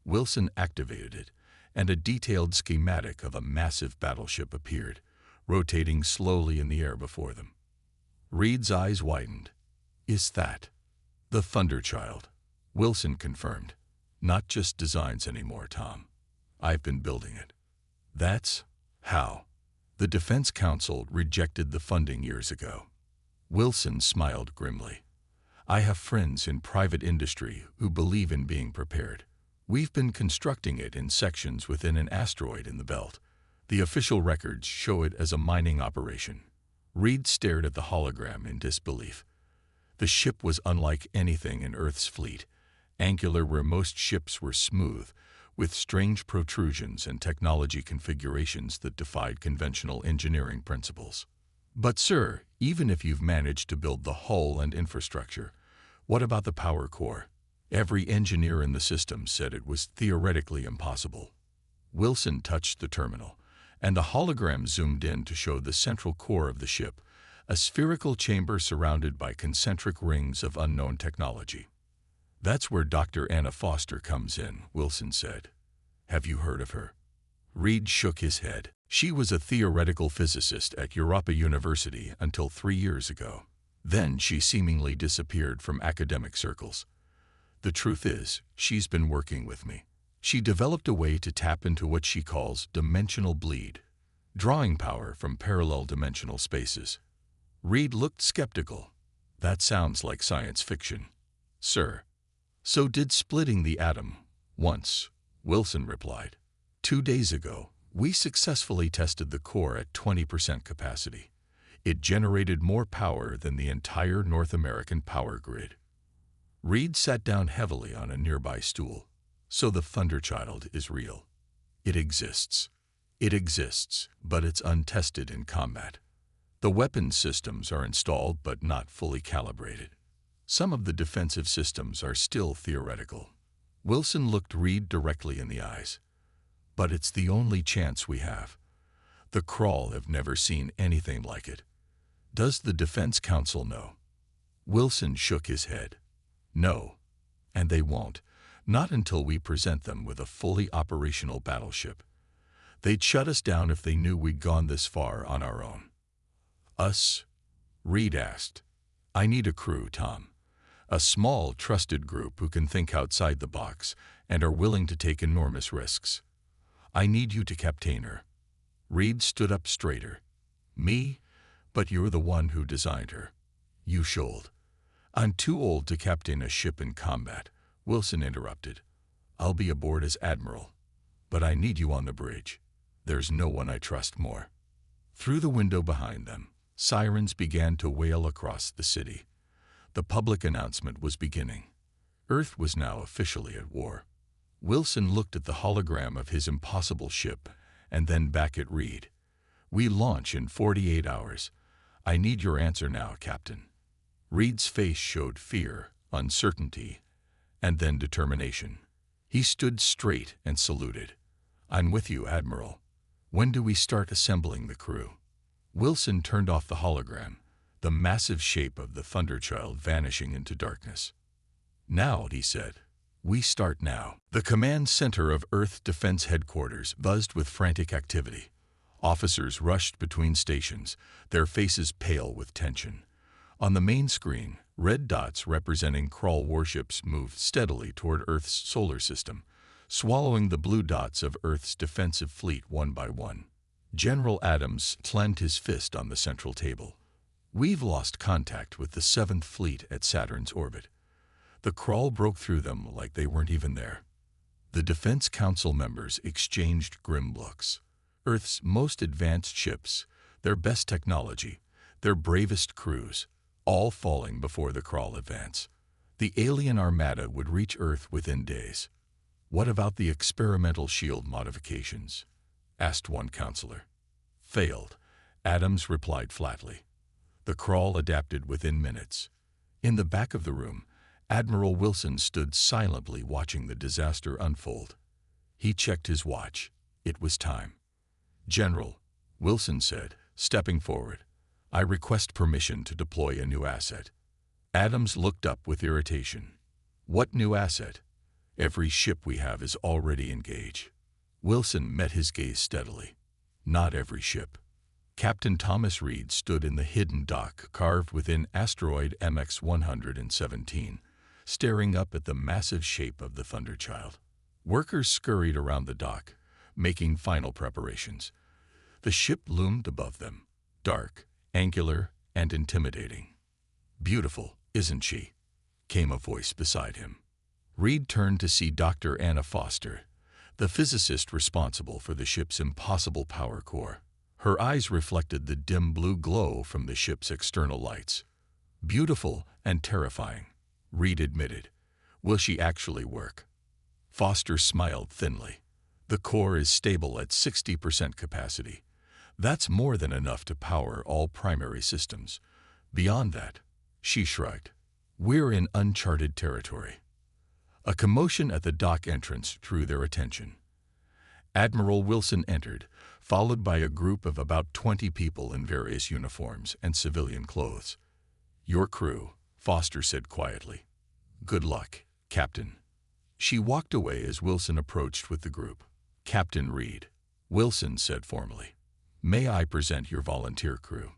Wilson activated it, and a detailed schematic of a massive battleship appeared, rotating slowly in the air before them. Reed's eyes widened. "Is that the Thunderchild?" Wilson confirmed. "Not just designs anymore, Tom. I've been building it." "That's how." The Defense Council rejected the funding years ago. Wilson smiled grimly. "I have friends in private industry who believe in being prepared. We've been constructing it in sections within an asteroid in the belt. The official records show it as a mining operation." Reed stared at the hologram in disbelief. The ship was unlike anything in Earth's fleet, angular where most ships were smooth, with strange protrusions and technology configurations that defied conventional engineering principles. "But sir, even if you've managed to build the hull and infrastructure, what about the power core? Every engineer in the system said it was theoretically impossible. Wilson touched the terminal, and the hologram zoomed in to show the central core of the ship, a spherical chamber surrounded by concentric rings of unknown technology. "That's where Dr. Anna Foster comes in," Wilson said. "Have you heard of her?" Reed shook his head. "She was a theoretical physicist at Europa University until 3 years ago. Then she seemingly disappeared from academic circles. The truth is, she's been working with me. She developed a way to tap into what she calls dimensional bleed, drawing power from parallel dimensional spaces." Reed looked skeptical. "That sounds like science fiction." "Sir, so did splitting the atom, once," Wilson replied. 2 days ago, we successfully tested the core at 20% capacity. It generated more power than the entire North American power grid." Reed sat down heavily on a nearby stool. "So the Thunderchild is real. It exists. It exists, but it's untested in combat. The weapons systems are installed but not fully calibrated. Some of the defensive systems are still theoretical." Wilson looked Reed directly in the eyes. "But it's the only chance we have. The Crawl have never seen anything like it. Does the Defense Council know?" Wilson shook his head. "No, and they won't, not until we present them with a fully operational battleship. They'd shut us down if they knew we'd gone this far on our own." "Us?" Reed asked. "I need a crew, Tom. A small, trusted group who can think outside the box and are willing to take enormous risks. I need you to captain her." Reed stood up straighter. "Me? But you're the one who designed her. You should." "I'm too old to captain a ship in combat," Wilson interrupted. "I'll be aboard as admiral. But I need you on the bridge. There's no one I trust more." Through the window behind them, sirens began to wail across the city. The public announcement was beginning. Earth was now officially at war. Wilson looked at the hologram of his impossible ship and then back at Reed. "We launch in 48 hours. I need your answer now, Captain." Reed's face showed fear, uncertainty, and then determination. He stood straight and saluted. "I'm with you, Admiral. When do we start assembling the crew?" Wilson turned off the hologram, the massive shape of the Thunderchild vanishing into darkness. "Now," he said. "We start now." The command center of Earth Defense Headquarters buzzed with frantic activity. Officers rushed between stations, their faces pale with tension. On the main screen, red dots representing Crawl warships moved steadily toward Earth's solar system, swallowing the blue dots of Earth's defensive fleet one by one. General Adams clenched his fist on the central table. "We've lost contact with the 7th Fleet at Saturn's orbit. The Crawl broke through them like they weren't even there." The Defense Council members exchanged grim looks. Earth's most advanced ships, their best technology, their bravest crews, all falling before the Crawl advance. The alien armada would reach Earth within days. "What about the experimental shield modifications?" asked one counselor. "Failed," Adams replied flatly. "The Crawl adapted within minutes." In the back of the room, Admiral Wilson stood silently watching the disaster unfold. He checked his watch. It was time. "General," Wilson said, stepping forward, "I request permission to deploy a new asset." Adams looked up with irritation. "What new asset? Every ship we have is already engaged." Wilson met his gaze steadily. "Not every ship." Captain Thomas Reed stood in the hidden dock carved within asteroid MX-117, staring up at the massive shape of the Thunderchild. Workers scurried around the dock, making final preparations. The ship loomed above them, dark, angular, and intimidating. "Beautiful, isn't she?" came a voice beside him. Reed turned to see Dr. Anna Foster, the physicist responsible for the ship's impossible power core. Her eyes reflected the dim blue glow from the ship's external lights. "Beautiful and terrifying," Reed admitted. "Will she actually work?" Foster smiled thinly. "The core is stable at 60% capacity. That's more than enough to power all primary systems. Beyond that," she shrugged, "we're in uncharted territory." A commotion at the dock entrance drew their attention. Admiral Wilson entered, followed by a group of about 20 people in various uniforms and civilian clothes. "Your crew," Foster said quietly. "Good luck, Captain." She walked away as Wilson approached with the group. "Captain Reed," Wilson said formally. "May I present your volunteer crew?"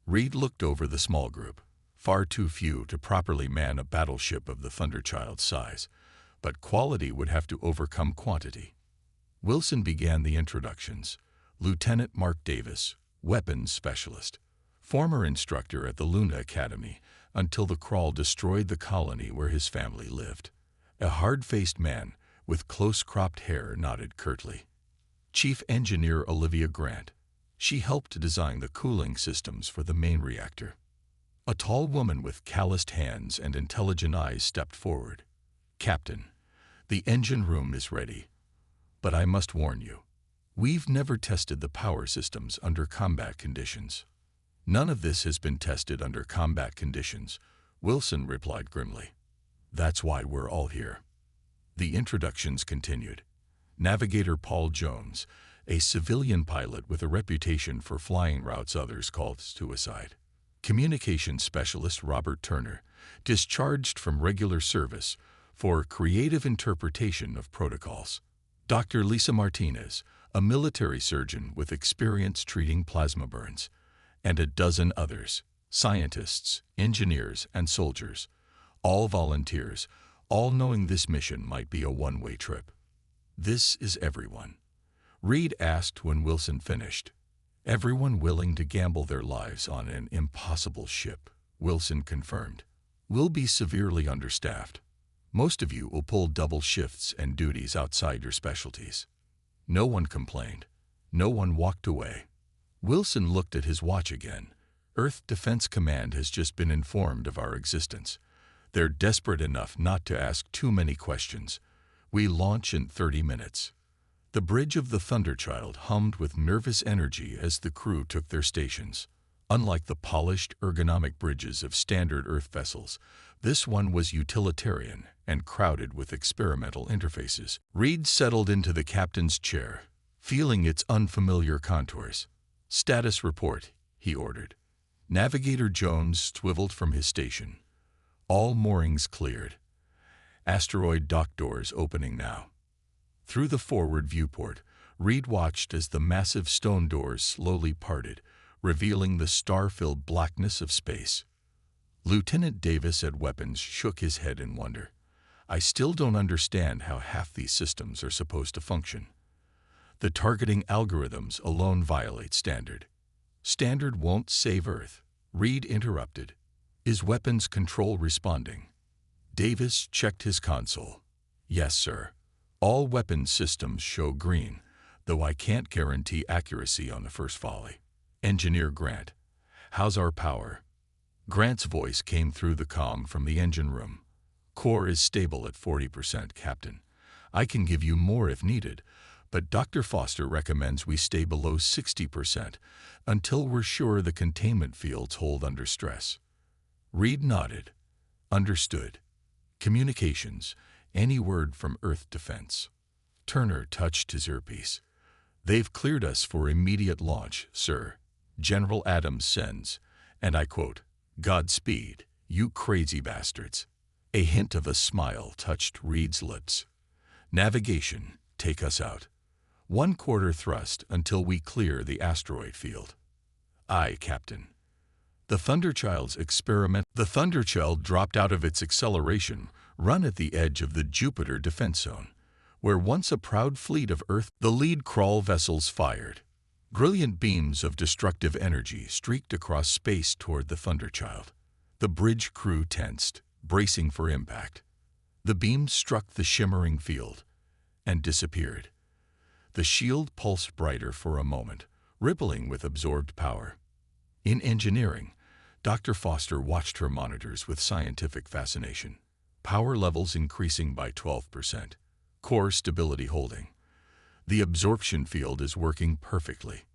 Reed looked over the small group. Far too few to properly man a battleship of the Thunderchild's size, but quality would have to overcome quantity. Wilson began the introductions. Lieutenant Mark Davis, weapons specialist, former instructor at the Luna Academy until the Crawl destroyed the colony where his family lived. A hard-faced man with close-cropped hair nodded curtly. Chief Engineer Olivia Grant. She helped design the cooling systems for the main reactor. A tall woman with calloused hands and intelligent eyes stepped forward. "Captain, the engine room is ready, but I must warn you, we've never tested the power systems under combat conditions." "None of this has been tested under combat conditions," Wilson replied grimly. "That's why we're all here." The introductions continued. Navigator Paul Jones, a civilian pilot with a reputation for flying routes others called suicide. Communications specialist Robert Turner, discharged from regular service for creative interpretation of protocols. Dr. Lisa Martinez, a military surgeon with experience treating plasma burns, and a dozen others, scientists, engineers, and soldiers, all volunteers, all knowing this mission might be a one-way trip. "This is everyone?" Reed asked when Wilson finished. "Everyone willing to gamble their lives on an impossible ship," Wilson confirmed. "We'll be severely understaffed. Most of you will pull double shifts and duties outside your specialties." No one complained. No one walked away. Wilson looked at his watch again. Earth Defense Command has just been informed of our existence. They're desperate enough not to ask too many questions. We launch in 30 minutes. The bridge of the Thunderchild hummed with nervous energy as the crew took their stations. Unlike the polished, ergonomic bridges of standard Earth vessels, this one was utilitarian and crowded with experimental interfaces. Reed settled into the captain's chair, feeling its unfamiliar contours. "Status report," he ordered. Navigator Jones swiveled from his station. "All moorings cleared. Asteroid dock doors opening now." Through the forward viewport, Reed watched as the massive stone doors slowly parted, revealing the star-filled blackness of space. Lieutenant Davis at weapons shook his head in wonder. "I still don't understand how half these systems are supposed to function. The targeting algorithms alone violate standard." "Standard won't save Earth," Reed interrupted. "Is weapons control responding?" Davis checked his console. "Yes, sir. All weapons systems show green, though I can't guarantee accuracy on the first volley." "Engineer Grant, how's our power?" Grant's voice came through the comm from the engine room. "Core is stable at 40%, Captain. I can give you more if needed, but Dr. Foster recommends we stay below 60% until we're sure the containment fields hold under stress." Reed nodded. "Understood. Communications, any word from Earth Defense?" Turner touched his earpiece. "They've cleared us for immediate launch, sir. General Adams sends, and I quote, 'Godspeed, you crazy bastards.'" A hint of a smile touched Reed's lips. "Navigation, take us out. 1/4 thrust until we clear the asteroid field." "Aye, Captain." The Thunderchild dropped out of its acceleration run at the edge of the Jupiter defense zone, where once a proud fleet of Earth, the lead crawl vessels fired. Brilliant beams of destructive energy streaked across space toward the Thunderchild. The bridge crew tensed, bracing for impact. The beams struck the shimmering field and disappeared. The shield pulsed brighter for a moment, rippling with absorbed power. In engineering, Dr. Foster watched her monitors with scientific fascination. Power levels increasing by 12%. Core stability holding. The absorption field is working perfectly.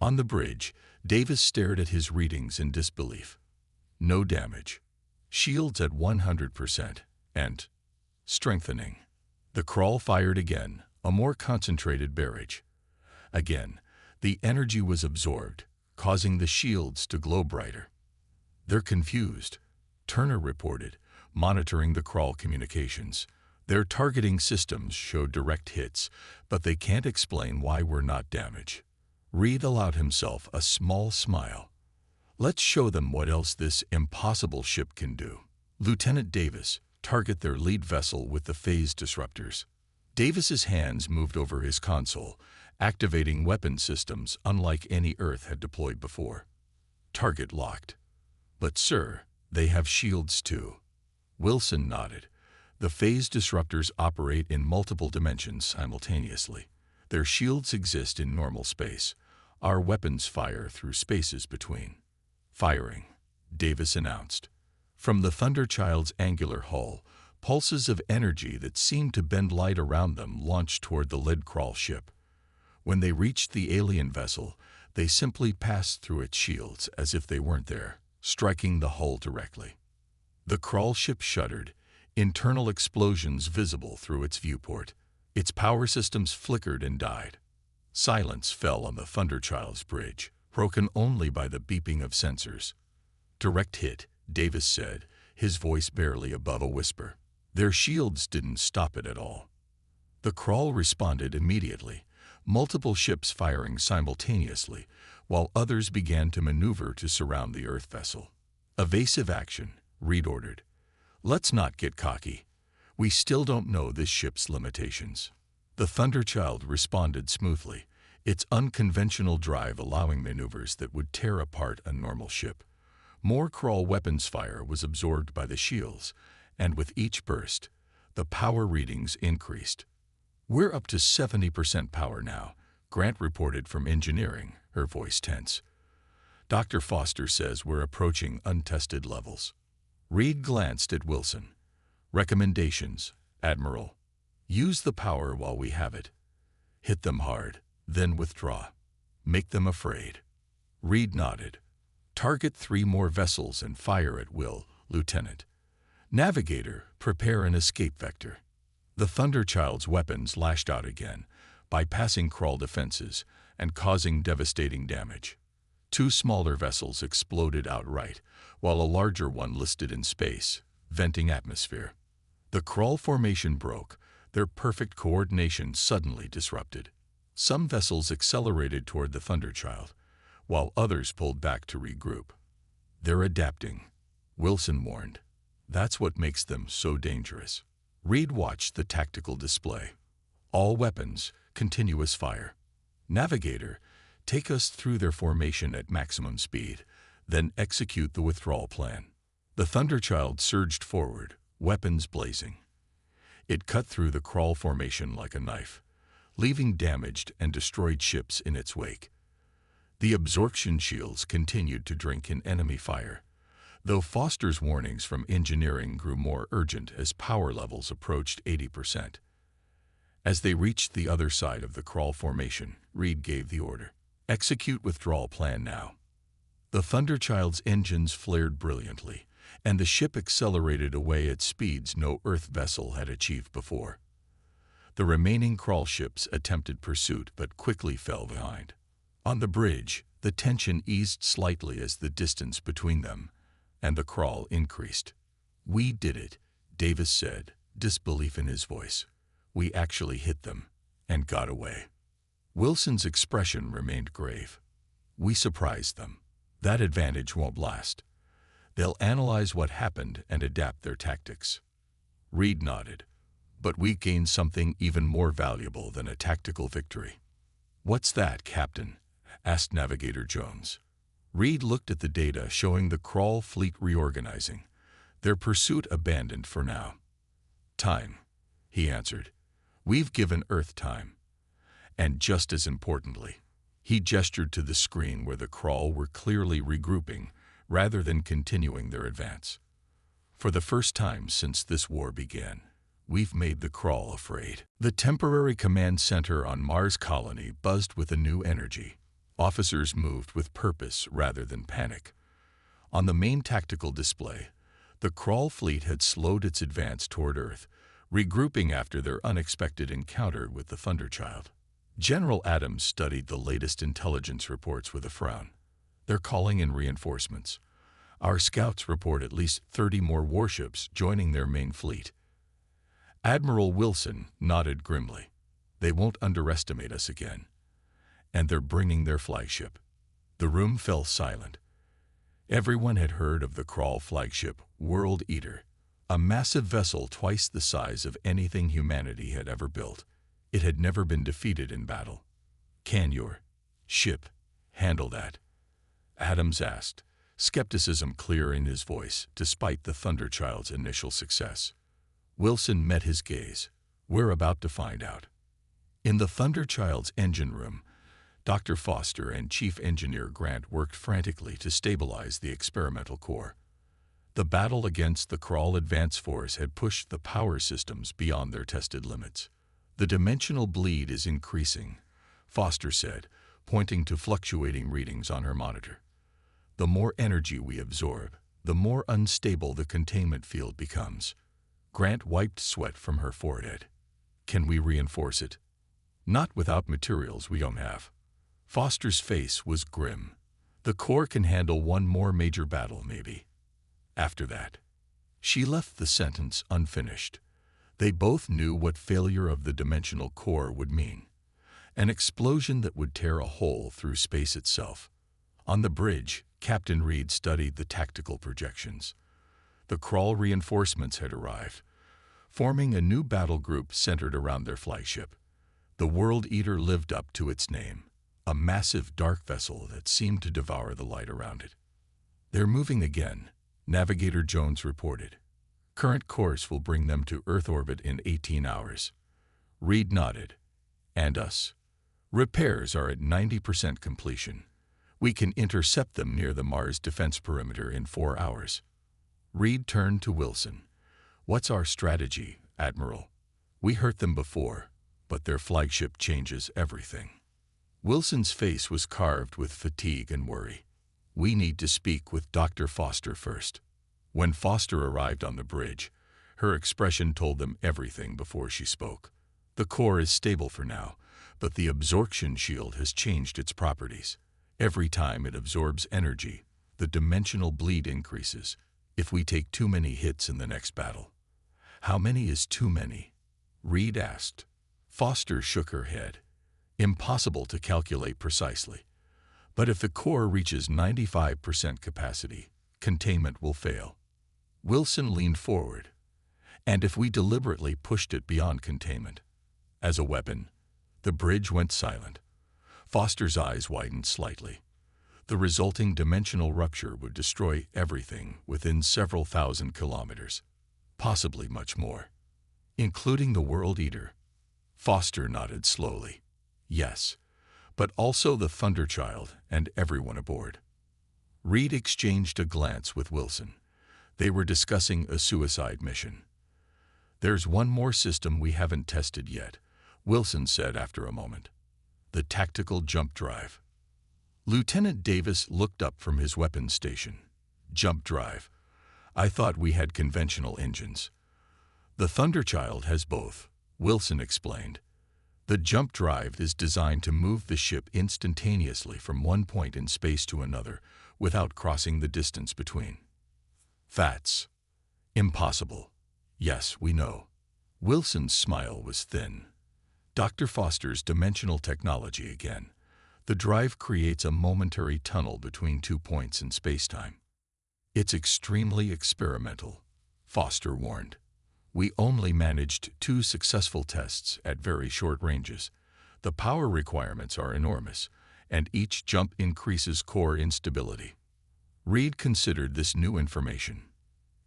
On the bridge, Davis stared at his readings in disbelief. No damage. Shields at 100%, and Strengthening. The Crawl fired again, a more concentrated barrage. Again, the energy was absorbed, causing the shields to glow brighter. "They're confused," Turner reported, monitoring the Crawl communications. "Their targeting systems show direct hits, but they can't explain why we're not damaged." Reed allowed himself a small smile. "Let's show them what else this impossible ship can do." "Lieutenant Davis, target their lead vessel with the phase disruptors." Davis's hands moved over his console, activating weapon systems unlike any Earth had deployed before. Target locked. "But sir, they have shields too." Wilson nodded. "The phase disruptors operate in multiple dimensions simultaneously. Their shields exist in normal space. Our weapons fire through spaces between." "Firing," Davis announced. From the Thunderchild's angular hull, pulses of energy that seemed to bend light around them launched toward the lead Crawl ship. When they reached the alien vessel, they simply passed through its shields as if they weren't there, striking the hull directly. The Crawl ship shuddered, internal explosions visible through its viewport. Its power systems flickered and died. Silence fell on the Thunderchild's bridge, broken only by the beeping of sensors. "Direct hit," Davis said, his voice barely above a whisper. Their shields didn't stop it at all. The Crawl responded immediately, multiple ships firing simultaneously, while others began to maneuver to surround the Earth vessel. "Evasive action," Reed ordered. "Let's not get cocky. We still don't know this ship's limitations." The Thunderchild responded smoothly, its unconventional drive allowing maneuvers that would tear apart a normal ship. More Crawl weapons fire was absorbed by the shields, and with each burst, the power readings increased. "We're up to 70% power now," Grant reported from engineering, her voice tense. "Dr. Foster says we're approaching untested levels." Reed glanced at Wilson. "Recommendations, Admiral. Use the power while we have it. Hit them hard, then withdraw. Make them afraid." Reed nodded. "Target 3 more vessels and fire at will, Lieutenant. Navigator, prepare an escape vector." The Thunderchild's weapons lashed out again, bypassing Crawl defenses and causing devastating damage. 2 smaller vessels exploded outright, while a larger one listed in space, venting atmosphere. The Crawl formation broke, their perfect coordination suddenly disrupted. Some vessels accelerated toward the Thunderchild, while others pulled back to regroup. "They're adapting," Wilson warned. "That's what makes them so dangerous." Reed watched the tactical display. "All weapons, continuous fire. Navigator, take us through their formation at maximum speed, then execute the withdrawal plan." The Thunderchild surged forward, weapons blazing. It cut through the Crawl formation like a knife, leaving damaged and destroyed ships in its wake. The absorption shields continued to drink in enemy fire, though Foster's warnings from engineering grew more urgent as power levels approached 80%. As they reached the other side of the Crawl formation, Reed gave the order. "Execute withdrawal plan now." The Thunderchild's engines flared brilliantly, and the ship accelerated away at speeds no Earth vessel had achieved before. The remaining Crawl ships attempted pursuit but quickly fell behind. On the bridge, the tension eased slightly as the distance between them and the Crawl increased. "We did it," Davis said, disbelief in his voice. "We actually hit them and got away." Wilson's expression remained grave. "We surprised them. That advantage won't last. They'll analyze what happened and adapt their tactics." Reed nodded. "But we gained something even more valuable than a tactical victory." "What's that, Captain?" asked Navigator Jones. Reed looked at the data showing the Crawl fleet reorganizing, their pursuit abandoned for now. "Time," he answered. "We've given Earth time. And just as importantly," he gestured to the screen where the Crawl were clearly regrouping rather than continuing their advance. "For the first time since this war began, we've made the Crawl afraid." The temporary command center on Mars Colony buzzed with a new energy. Officers moved with purpose rather than panic. On the main tactical display, the Crawl fleet had slowed its advance toward Earth, regrouping after their unexpected encounter with the Thunderchild. General Adams studied the latest intelligence reports with a frown. They're calling in reinforcements. Our scouts report at least 30 more warships joining their main fleet. Admiral Wilson nodded grimly. They won't underestimate us again. And they're bringing their flagship. The room fell silent. Everyone had heard of the Kraul flagship, World Eater, a massive vessel twice the size of anything humanity had ever built. It had never been defeated in battle. Can your ship handle that? Adams asked, skepticism clear in his voice despite the Thunderchild's initial success. Wilson met his gaze. We're about to find out. In the Thunderchild's engine room, Dr. Foster and Chief Engineer Grant worked frantically to stabilize the experimental core. The battle against the Kraul advance force had pushed the power systems beyond their tested limits. The dimensional bleed is increasing, Foster said, pointing to fluctuating readings on her monitor. The more energy we absorb, the more unstable the containment field becomes. Grant wiped sweat from her forehead. Can we reinforce it? Not without materials we don't have. Foster's face was grim. The core can handle one more major battle, maybe. After that, she left the sentence unfinished. They both knew what failure of the dimensional core would mean. An explosion that would tear a hole through space itself. On the bridge, Captain Reed studied the tactical projections. The Kraul reinforcements had arrived, forming a new battle group centered around their flagship. The World Eater lived up to its name, a massive dark vessel that seemed to devour the light around it. They're moving again, Navigator Jones reported. Current course will bring them to Earth orbit in 18 hours. Reed nodded. And us. Repairs are at 90% completion. We can intercept them near the Mars defense perimeter in 4 hours. Reed turned to Wilson. What's our strategy, Admiral? We hurt them before, but their flagship changes everything. Wilson's face was carved with fatigue and worry. We need to speak with Dr. Foster first. When Foster arrived on the bridge, her expression told them everything before she spoke. The core is stable for now, but the absorption shield has changed its properties. Every time it absorbs energy, the dimensional bleed increases. If we take too many hits in the next battle. How many is too many? Reed asked. Foster shook her head. Impossible to calculate precisely. But if the core reaches 95% capacity, containment will fail. Wilson leaned forward. And if we deliberately pushed it beyond containment? As a weapon, the bridge went silent. Foster's eyes widened slightly. The resulting dimensional rupture would destroy everything within several thousand kilometers, possibly much more, including the World Eater. Foster nodded slowly. Yes, but also the Thunderchild and everyone aboard. Reed exchanged a glance with Wilson. They were discussing a suicide mission. There's one more system we haven't tested yet, Wilson said after a moment. The tactical jump drive. Lieutenant Davis looked up from his weapons station. Jump drive. I thought we had conventional engines. The Thunderchild has both, Wilson explained. The jump drive is designed to move the ship instantaneously from one point in space to another without crossing the distance between. That's impossible. Yes, we know. Wilson's smile was thin. Dr. Foster's dimensional technology again. The drive creates a momentary tunnel between 2 points in spacetime. It's extremely experimental, Foster warned. We only managed 2 successful tests at very short ranges. The power requirements are enormous, and each jump increases core instability. Reed considered this new information.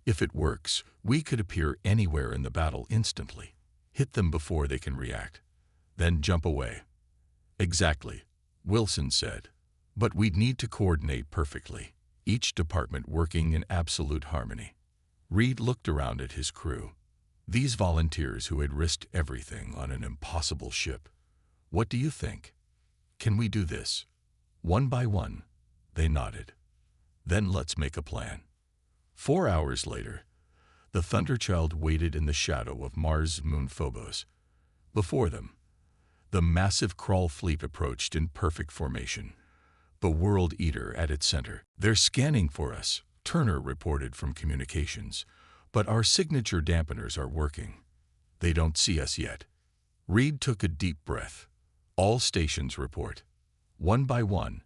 If it works, we could appear anywhere in the battle instantly, hit them before they can react, then jump away. Exactly, Wilson said. But we'd need to coordinate perfectly, each department working in absolute harmony. Reed looked around at his crew. These volunteers who had risked everything on an impossible ship. What do you think? Can we do this? One by one, they nodded. Then let's make a plan. 4 hours later, The Thunderchild waited in the shadow of Mars' moon Phobos. Before them, the massive crawl fleet approached in perfect formation, the World Eater at its center. "They're scanning for us," Turner reported from communications, "but our signature dampeners are working. They don't see us yet." Reed took a deep breath. All stations report. One by one,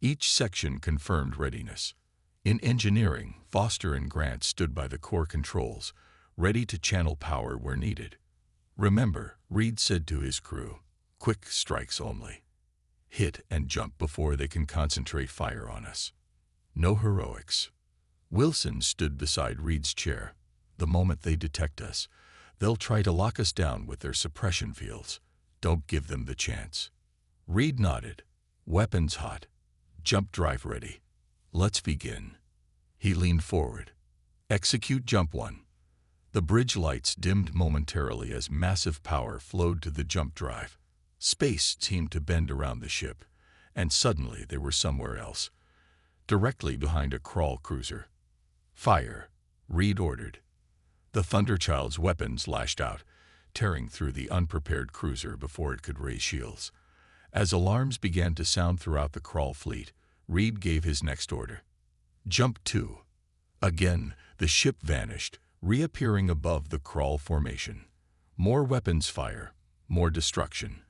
each section confirmed readiness. In engineering, Foster and Grant stood by the core controls, ready to channel power where needed. "Remember," Reed said to his crew, "quick strikes only. Hit and jump before they can concentrate fire on us. No heroics." Wilson stood beside Reed's chair. "The moment they detect us, they'll try to lock us down with their suppression fields. Don't give them the chance." Reed nodded. "Weapons hot. Jump drive ready. Let's begin." He leaned forward. "Execute jump one." The bridge lights dimmed momentarily as massive power flowed to the jump drive. Space seemed to bend around the ship, and suddenly they were somewhere else, directly behind a crawl cruiser. "Fire," Reed ordered. The Thunderchild's weapons lashed out, tearing through the unprepared cruiser before it could raise shields. As alarms began to sound throughout the crawl fleet, Reed gave his next order. "Jump 2." Again, the ship vanished, reappearing above the crawl formation. More weapons fire, more destruction.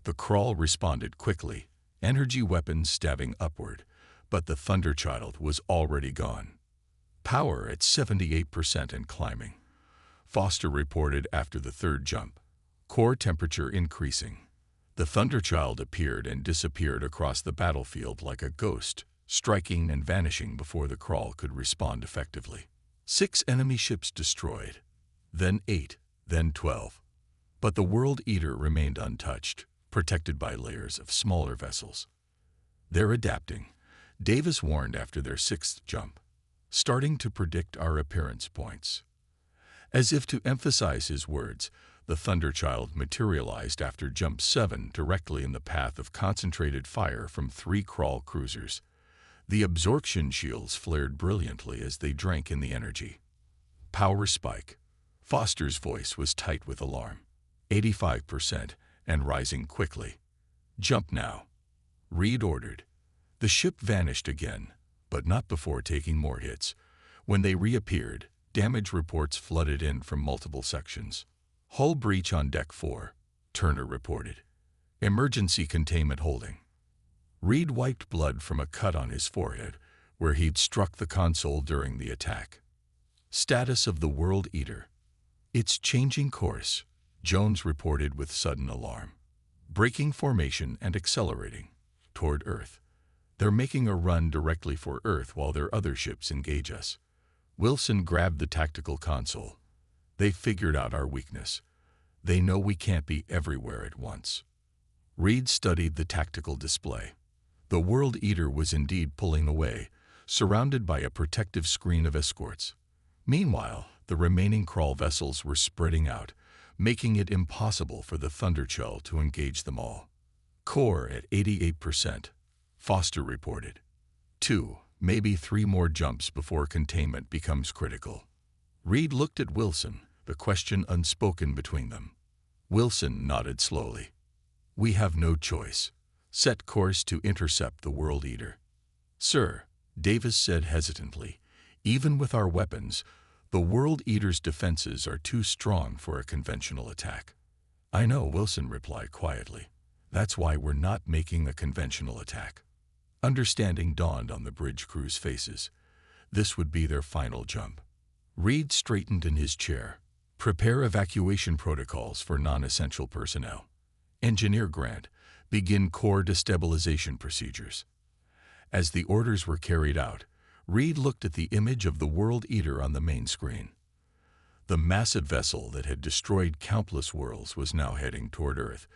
The crawl responded quickly, energy weapons stabbing upward, but the Thunderchild was already gone. "Power at 78% and climbing," Foster reported after the third jump. "Core temperature increasing." The Thunderchild appeared and disappeared across the battlefield like a ghost, striking and vanishing before the crawl could respond effectively. 6 enemy ships destroyed, then 8, then 12. But the World Eater remained untouched, protected by layers of smaller vessels. "They're adapting," Davis warned after their 6th jump, "starting to predict our appearance points." As if to emphasize his words, the Thunderchild materialized after Jump 7 directly in the path of concentrated fire from 3 crawl cruisers. The absorption shields flared brilliantly as they drank in the energy. "Power spike." Foster's voice was tight with alarm. 85% and rising quickly. "Jump now," Reed ordered. The ship vanished again, but not before taking more hits. When they reappeared, damage reports flooded in from multiple sections. "Hull breach on Deck 4, Turner reported. "Emergency containment holding." Reed wiped blood from a cut on his forehead, where he'd struck the console during the attack. "Status of the World Eater." "It's changing course," Jones reported with sudden alarm. "Breaking formation and accelerating toward Earth. They're making a run directly for Earth while their other ships engage us." Wilson grabbed the tactical console. "They figured out our weakness. They know we can't be everywhere at once." Reed studied the tactical display. The World Eater was indeed pulling away, surrounded by a protective screen of escorts. Meanwhile, the remaining crawl vessels were spreading out, making it impossible for the Thunderchild to engage them all. "Core at 88%, Foster reported. 2, maybe 3 more jumps before containment becomes critical." Reed looked at Wilson, the question unspoken between them. Wilson nodded slowly. "We have no choice. Set course to intercept the World Eater." "Sir," Davis said hesitantly, "even with our weapons, the World Eater's defenses are too strong for a conventional attack." "I know," Wilson replied quietly. "That's why we're not making a conventional attack." Understanding dawned on the bridge crew's faces. This would be their final jump. Reed straightened in his chair. "Prepare evacuation protocols for non-essential personnel. Engineer Grant, begin core destabilization procedures." As the orders were carried out, Reed looked at the image of the World Eater on the main screen. The massive vessel that had destroyed countless worlds was now heading toward Earth,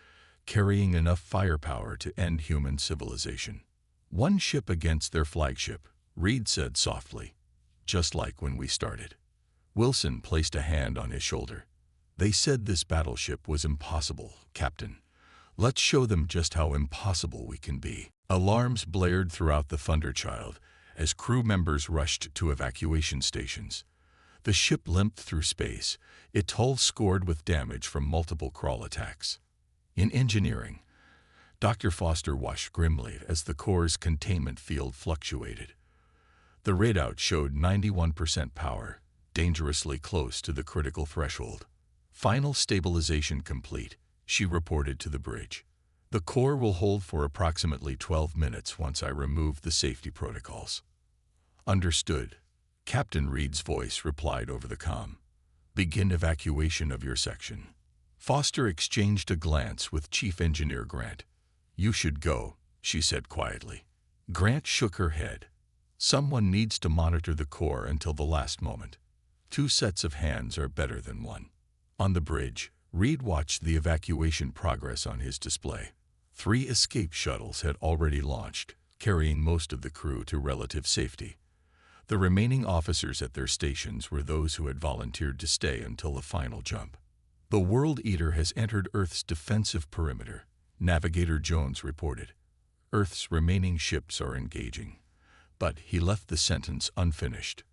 carrying enough firepower to end human civilization. "One ship against their flagship," Reed said softly, "just like when we started." Wilson placed a hand on his shoulder. "They said this battleship was impossible, Captain. Let's show them just how impossible we can be." Alarms blared throughout the Thunderchild as crew members rushed to evacuation stations. The ship limped through space, its hull scored with damage from multiple crawl attacks. In engineering, Dr. Foster watched grimly as the core's containment field fluctuated. The readout showed 91% power, dangerously close to the critical threshold. Final stabilization complete, she reported to the bridge. The core will hold for approximately 12 minutes once I remove the safety protocols. Understood. Captain Reed's voice replied over the comm. Begin evacuation of your section. Foster exchanged a glance with Chief Engineer Grant. You should go, she said quietly. Grant shook her head. Someone needs to monitor the core until the last moment. 2 sets of hands are better than 1. On the bridge, Reed watched the evacuation progress on his display. 3 escape shuttles had already launched, carrying most of the crew to relative safety. The remaining officers at their stations were those who had volunteered to stay until the final jump. The World Eater has entered Earth's defensive perimeter, Navigator Jones reported. Earth's remaining ships are engaging. But he left the sentence unfinished.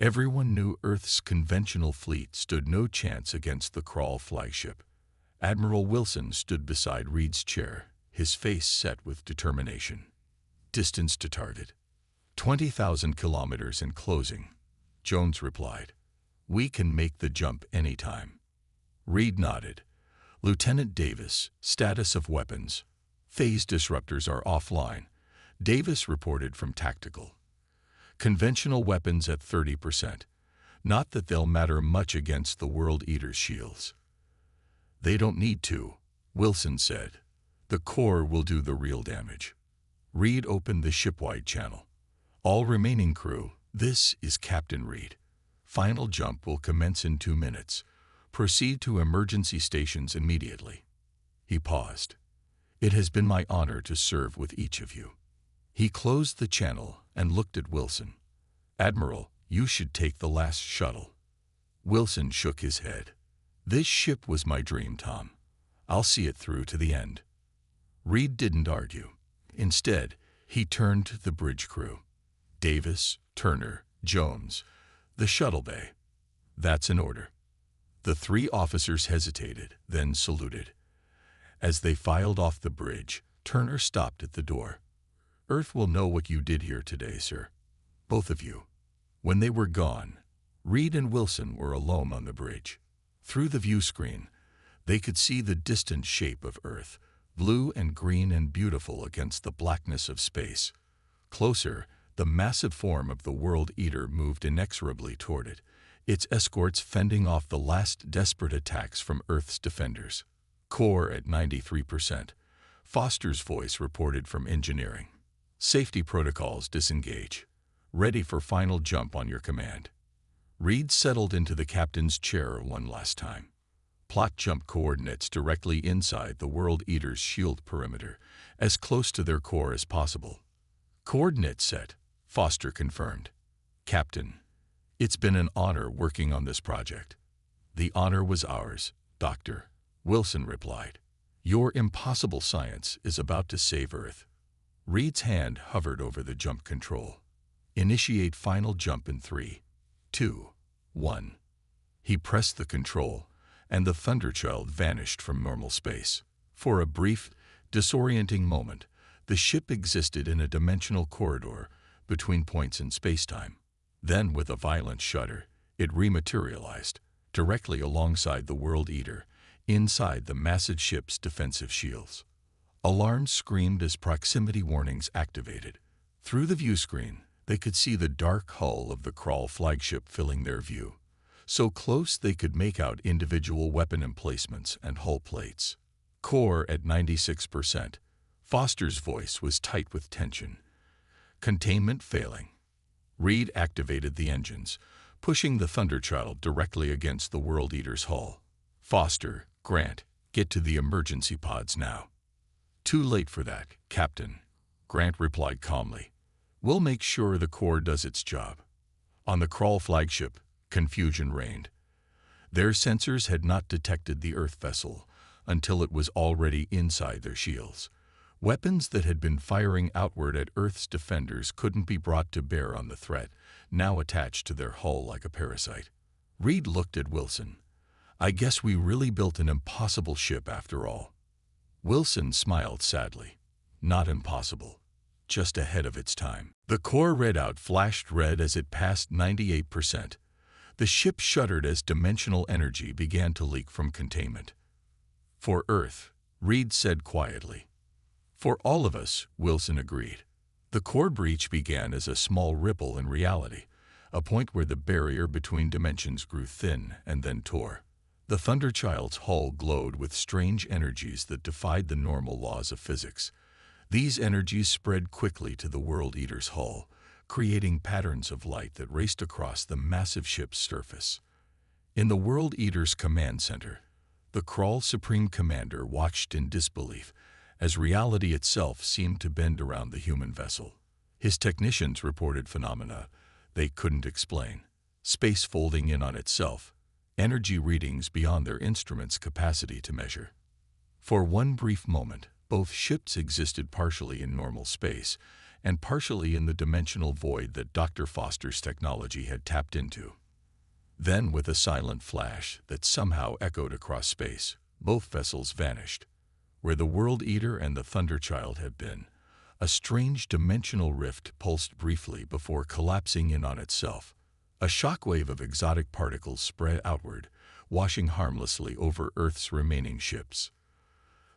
Everyone knew Earth's conventional fleet stood no chance against the Crawl flagship. Admiral Wilson stood beside Reed's chair, his face set with determination. Distance to target. 20,000 kilometers in closing, Jones replied. We can make the jump anytime. Reed nodded. Lieutenant Davis, status of weapons. Phase disruptors are offline. Davis reported from tactical. Conventional weapons at 30%. Not that they'll matter much against the World Eater's shields. They don't need to, Wilson said. The core will do the real damage. Reed opened the shipwide channel. All remaining crew, this is Captain Reed. Final jump will commence in 2 minutes. Proceed to emergency stations immediately. He paused. It has been my honor to serve with each of you. He closed the channel and looked at Wilson. Admiral, you should take the last shuttle. Wilson shook his head. This ship was my dream, Tom. I'll see it through to the end. Reed didn't argue. Instead, he turned to the bridge crew. Davis, Turner, Jones, the shuttle bay. That's an order. The 3 officers hesitated, then saluted. As they filed off the bridge, Turner stopped at the door. Earth will know what you did here today, sir. Both of you. When they were gone, Reed and Wilson were alone on the bridge. Through the view screen, they could see the distant shape of Earth, blue and green and beautiful against the blackness of space. Closer, the massive form of the World Eater moved inexorably toward it, its escorts fending off the last desperate attacks from Earth's defenders. Core at 93%. Foster's voice reported from engineering. Safety protocols disengage. Ready for final jump on your command. Reed settled into the captain's chair one last time. Plot jump coordinates directly inside the World Eater's shield perimeter, as close to their core as possible. Coordinates set, Foster confirmed. Captain, it's been an honor working on this project. The honor was ours, Doctor, Wilson replied. Your impossible science is about to save Earth. Reed's hand hovered over the jump control. Initiate final jump in 3, 2, 1. He pressed the control, and the Thunderchild vanished from normal space. For a brief, disorienting moment, the ship existed in a dimensional corridor between points in spacetime. Then, with a violent shudder, it rematerialized, directly alongside the World Eater, inside the massive ship's defensive shields. Alarms screamed as proximity warnings activated. Through the view screen, they could see the dark hull of the Crawl flagship filling their view, so close they could make out individual weapon emplacements and hull plates. Core at 96%. Foster's voice was tight with tension. Containment failing. Reed activated the engines, pushing the Thunderchild directly against the World Eater's hull. Foster, Grant, get to the emergency pods now. Too late for that, Captain, Grant replied calmly. We'll make sure the core does its job. On the Crawl flagship, confusion reigned. Their sensors had not detected the Earth vessel until it was already inside their shields. Weapons that had been firing outward at Earth's defenders couldn't be brought to bear on the threat, now attached to their hull like a parasite. Reed looked at Wilson. "I guess we really built an impossible ship after all." Wilson smiled sadly. "Not impossible, just ahead of its time." The core readout flashed red as it passed 98%. The ship shuddered as dimensional energy began to leak from containment. "For Earth," Reed said quietly. "For all of us," Wilson agreed. The core breach began as a small ripple in reality, a point where the barrier between dimensions grew thin and then tore. The Thunderchild's hull glowed with strange energies that defied the normal laws of physics. These energies spread quickly to the World Eater's hull, creating patterns of light that raced across the massive ship's surface. In the World Eater's command center, the Krall Supreme Commander watched in disbelief as reality itself seemed to bend around the human vessel. His technicians reported phenomena they couldn't explain: space folding in on itself, energy readings beyond their instruments' capacity to measure. For one brief moment, both ships existed partially in normal space and partially in the dimensional void that Dr. Foster's technology had tapped into. Then, with a silent flash that somehow echoed across space, both vessels vanished. Where the World Eater and the Thunderchild had been, a strange dimensional rift pulsed briefly before collapsing in on itself. A shockwave of exotic particles spread outward, washing harmlessly over Earth's remaining ships.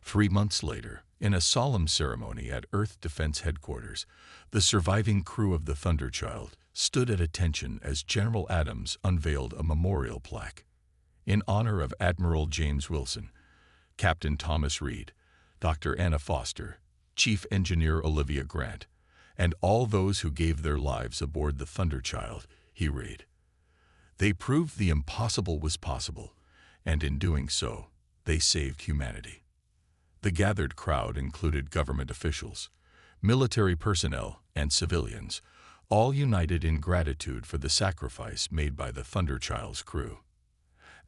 3 months later, in a solemn ceremony at Earth Defense Headquarters, the surviving crew of the Thunderchild stood at attention as General Adams unveiled a memorial plaque. In honor of Admiral James Wilson, Captain Thomas Reed, Dr. Anna Foster, Chief Engineer Olivia Grant, and all those who gave their lives aboard the Thunderchild, he read. They proved the impossible was possible, and in doing so, they saved humanity. The gathered crowd included government officials, military personnel, and civilians, all united in gratitude for the sacrifice made by the Thunderchild's crew.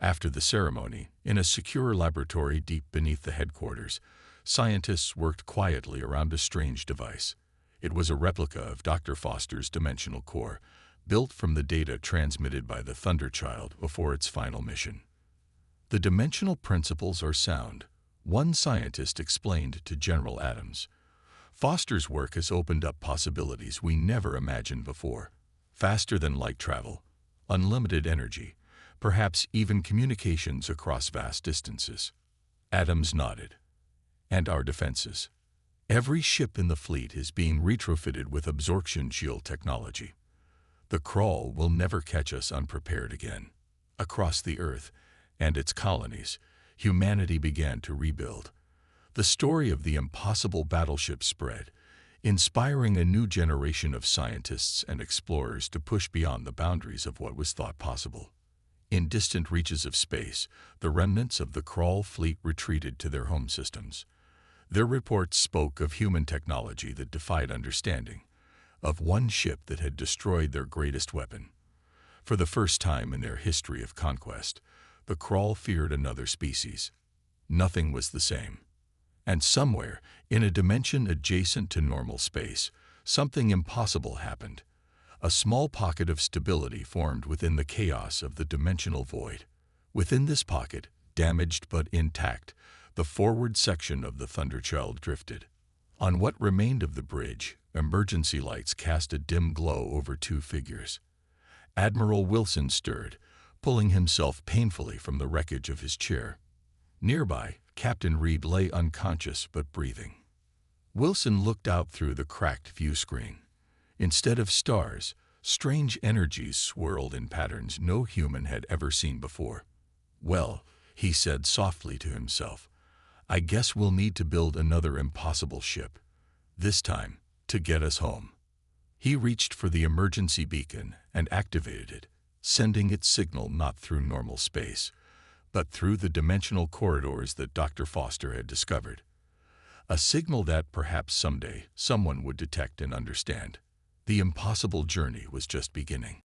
After the ceremony, in a secure laboratory deep beneath the headquarters, scientists worked quietly around a strange device. It was a replica of Dr. Foster's dimensional core, built from the data transmitted by the Thunderchild before its final mission. "The dimensional principles are sound," one scientist explained to General Adams. "Foster's work has opened up possibilities we never imagined before. Faster than light travel, unlimited energy, perhaps even communications across vast distances." Adams nodded. "And our defenses. Every ship in the fleet is being retrofitted with absorption shield technology. The Krall will never catch us unprepared again." Across the Earth and its colonies, humanity began to rebuild. The story of the impossible battleship spread, inspiring a new generation of scientists and explorers to push beyond the boundaries of what was thought possible. In distant reaches of space, the remnants of the Krall fleet retreated to their home systems. Their reports spoke of human technology that defied understanding, of one ship that had destroyed their greatest weapon. For the first time in their history of conquest, the Krall feared another species. Nothing was the same. And somewhere, in a dimension adjacent to normal space, something impossible happened. A small pocket of stability formed within the chaos of the dimensional void. Within this pocket, damaged but intact, the forward section of the Thunderchild drifted. On what remained of the bridge, emergency lights cast a dim glow over 2 figures. Admiral Wilson stirred, pulling himself painfully from the wreckage of his chair. Nearby, Captain Reed lay unconscious but breathing. Wilson looked out through the cracked view screen. Instead of stars, strange energies swirled in patterns no human had ever seen before. "Well," he said softly to himself, "I guess we'll need to build another impossible ship. This time, to get us home." He reached for the emergency beacon and activated it, sending its signal not through normal space, but through the dimensional corridors that Dr. Foster had discovered. A signal that perhaps someday someone would detect and understand. The impossible journey was just beginning.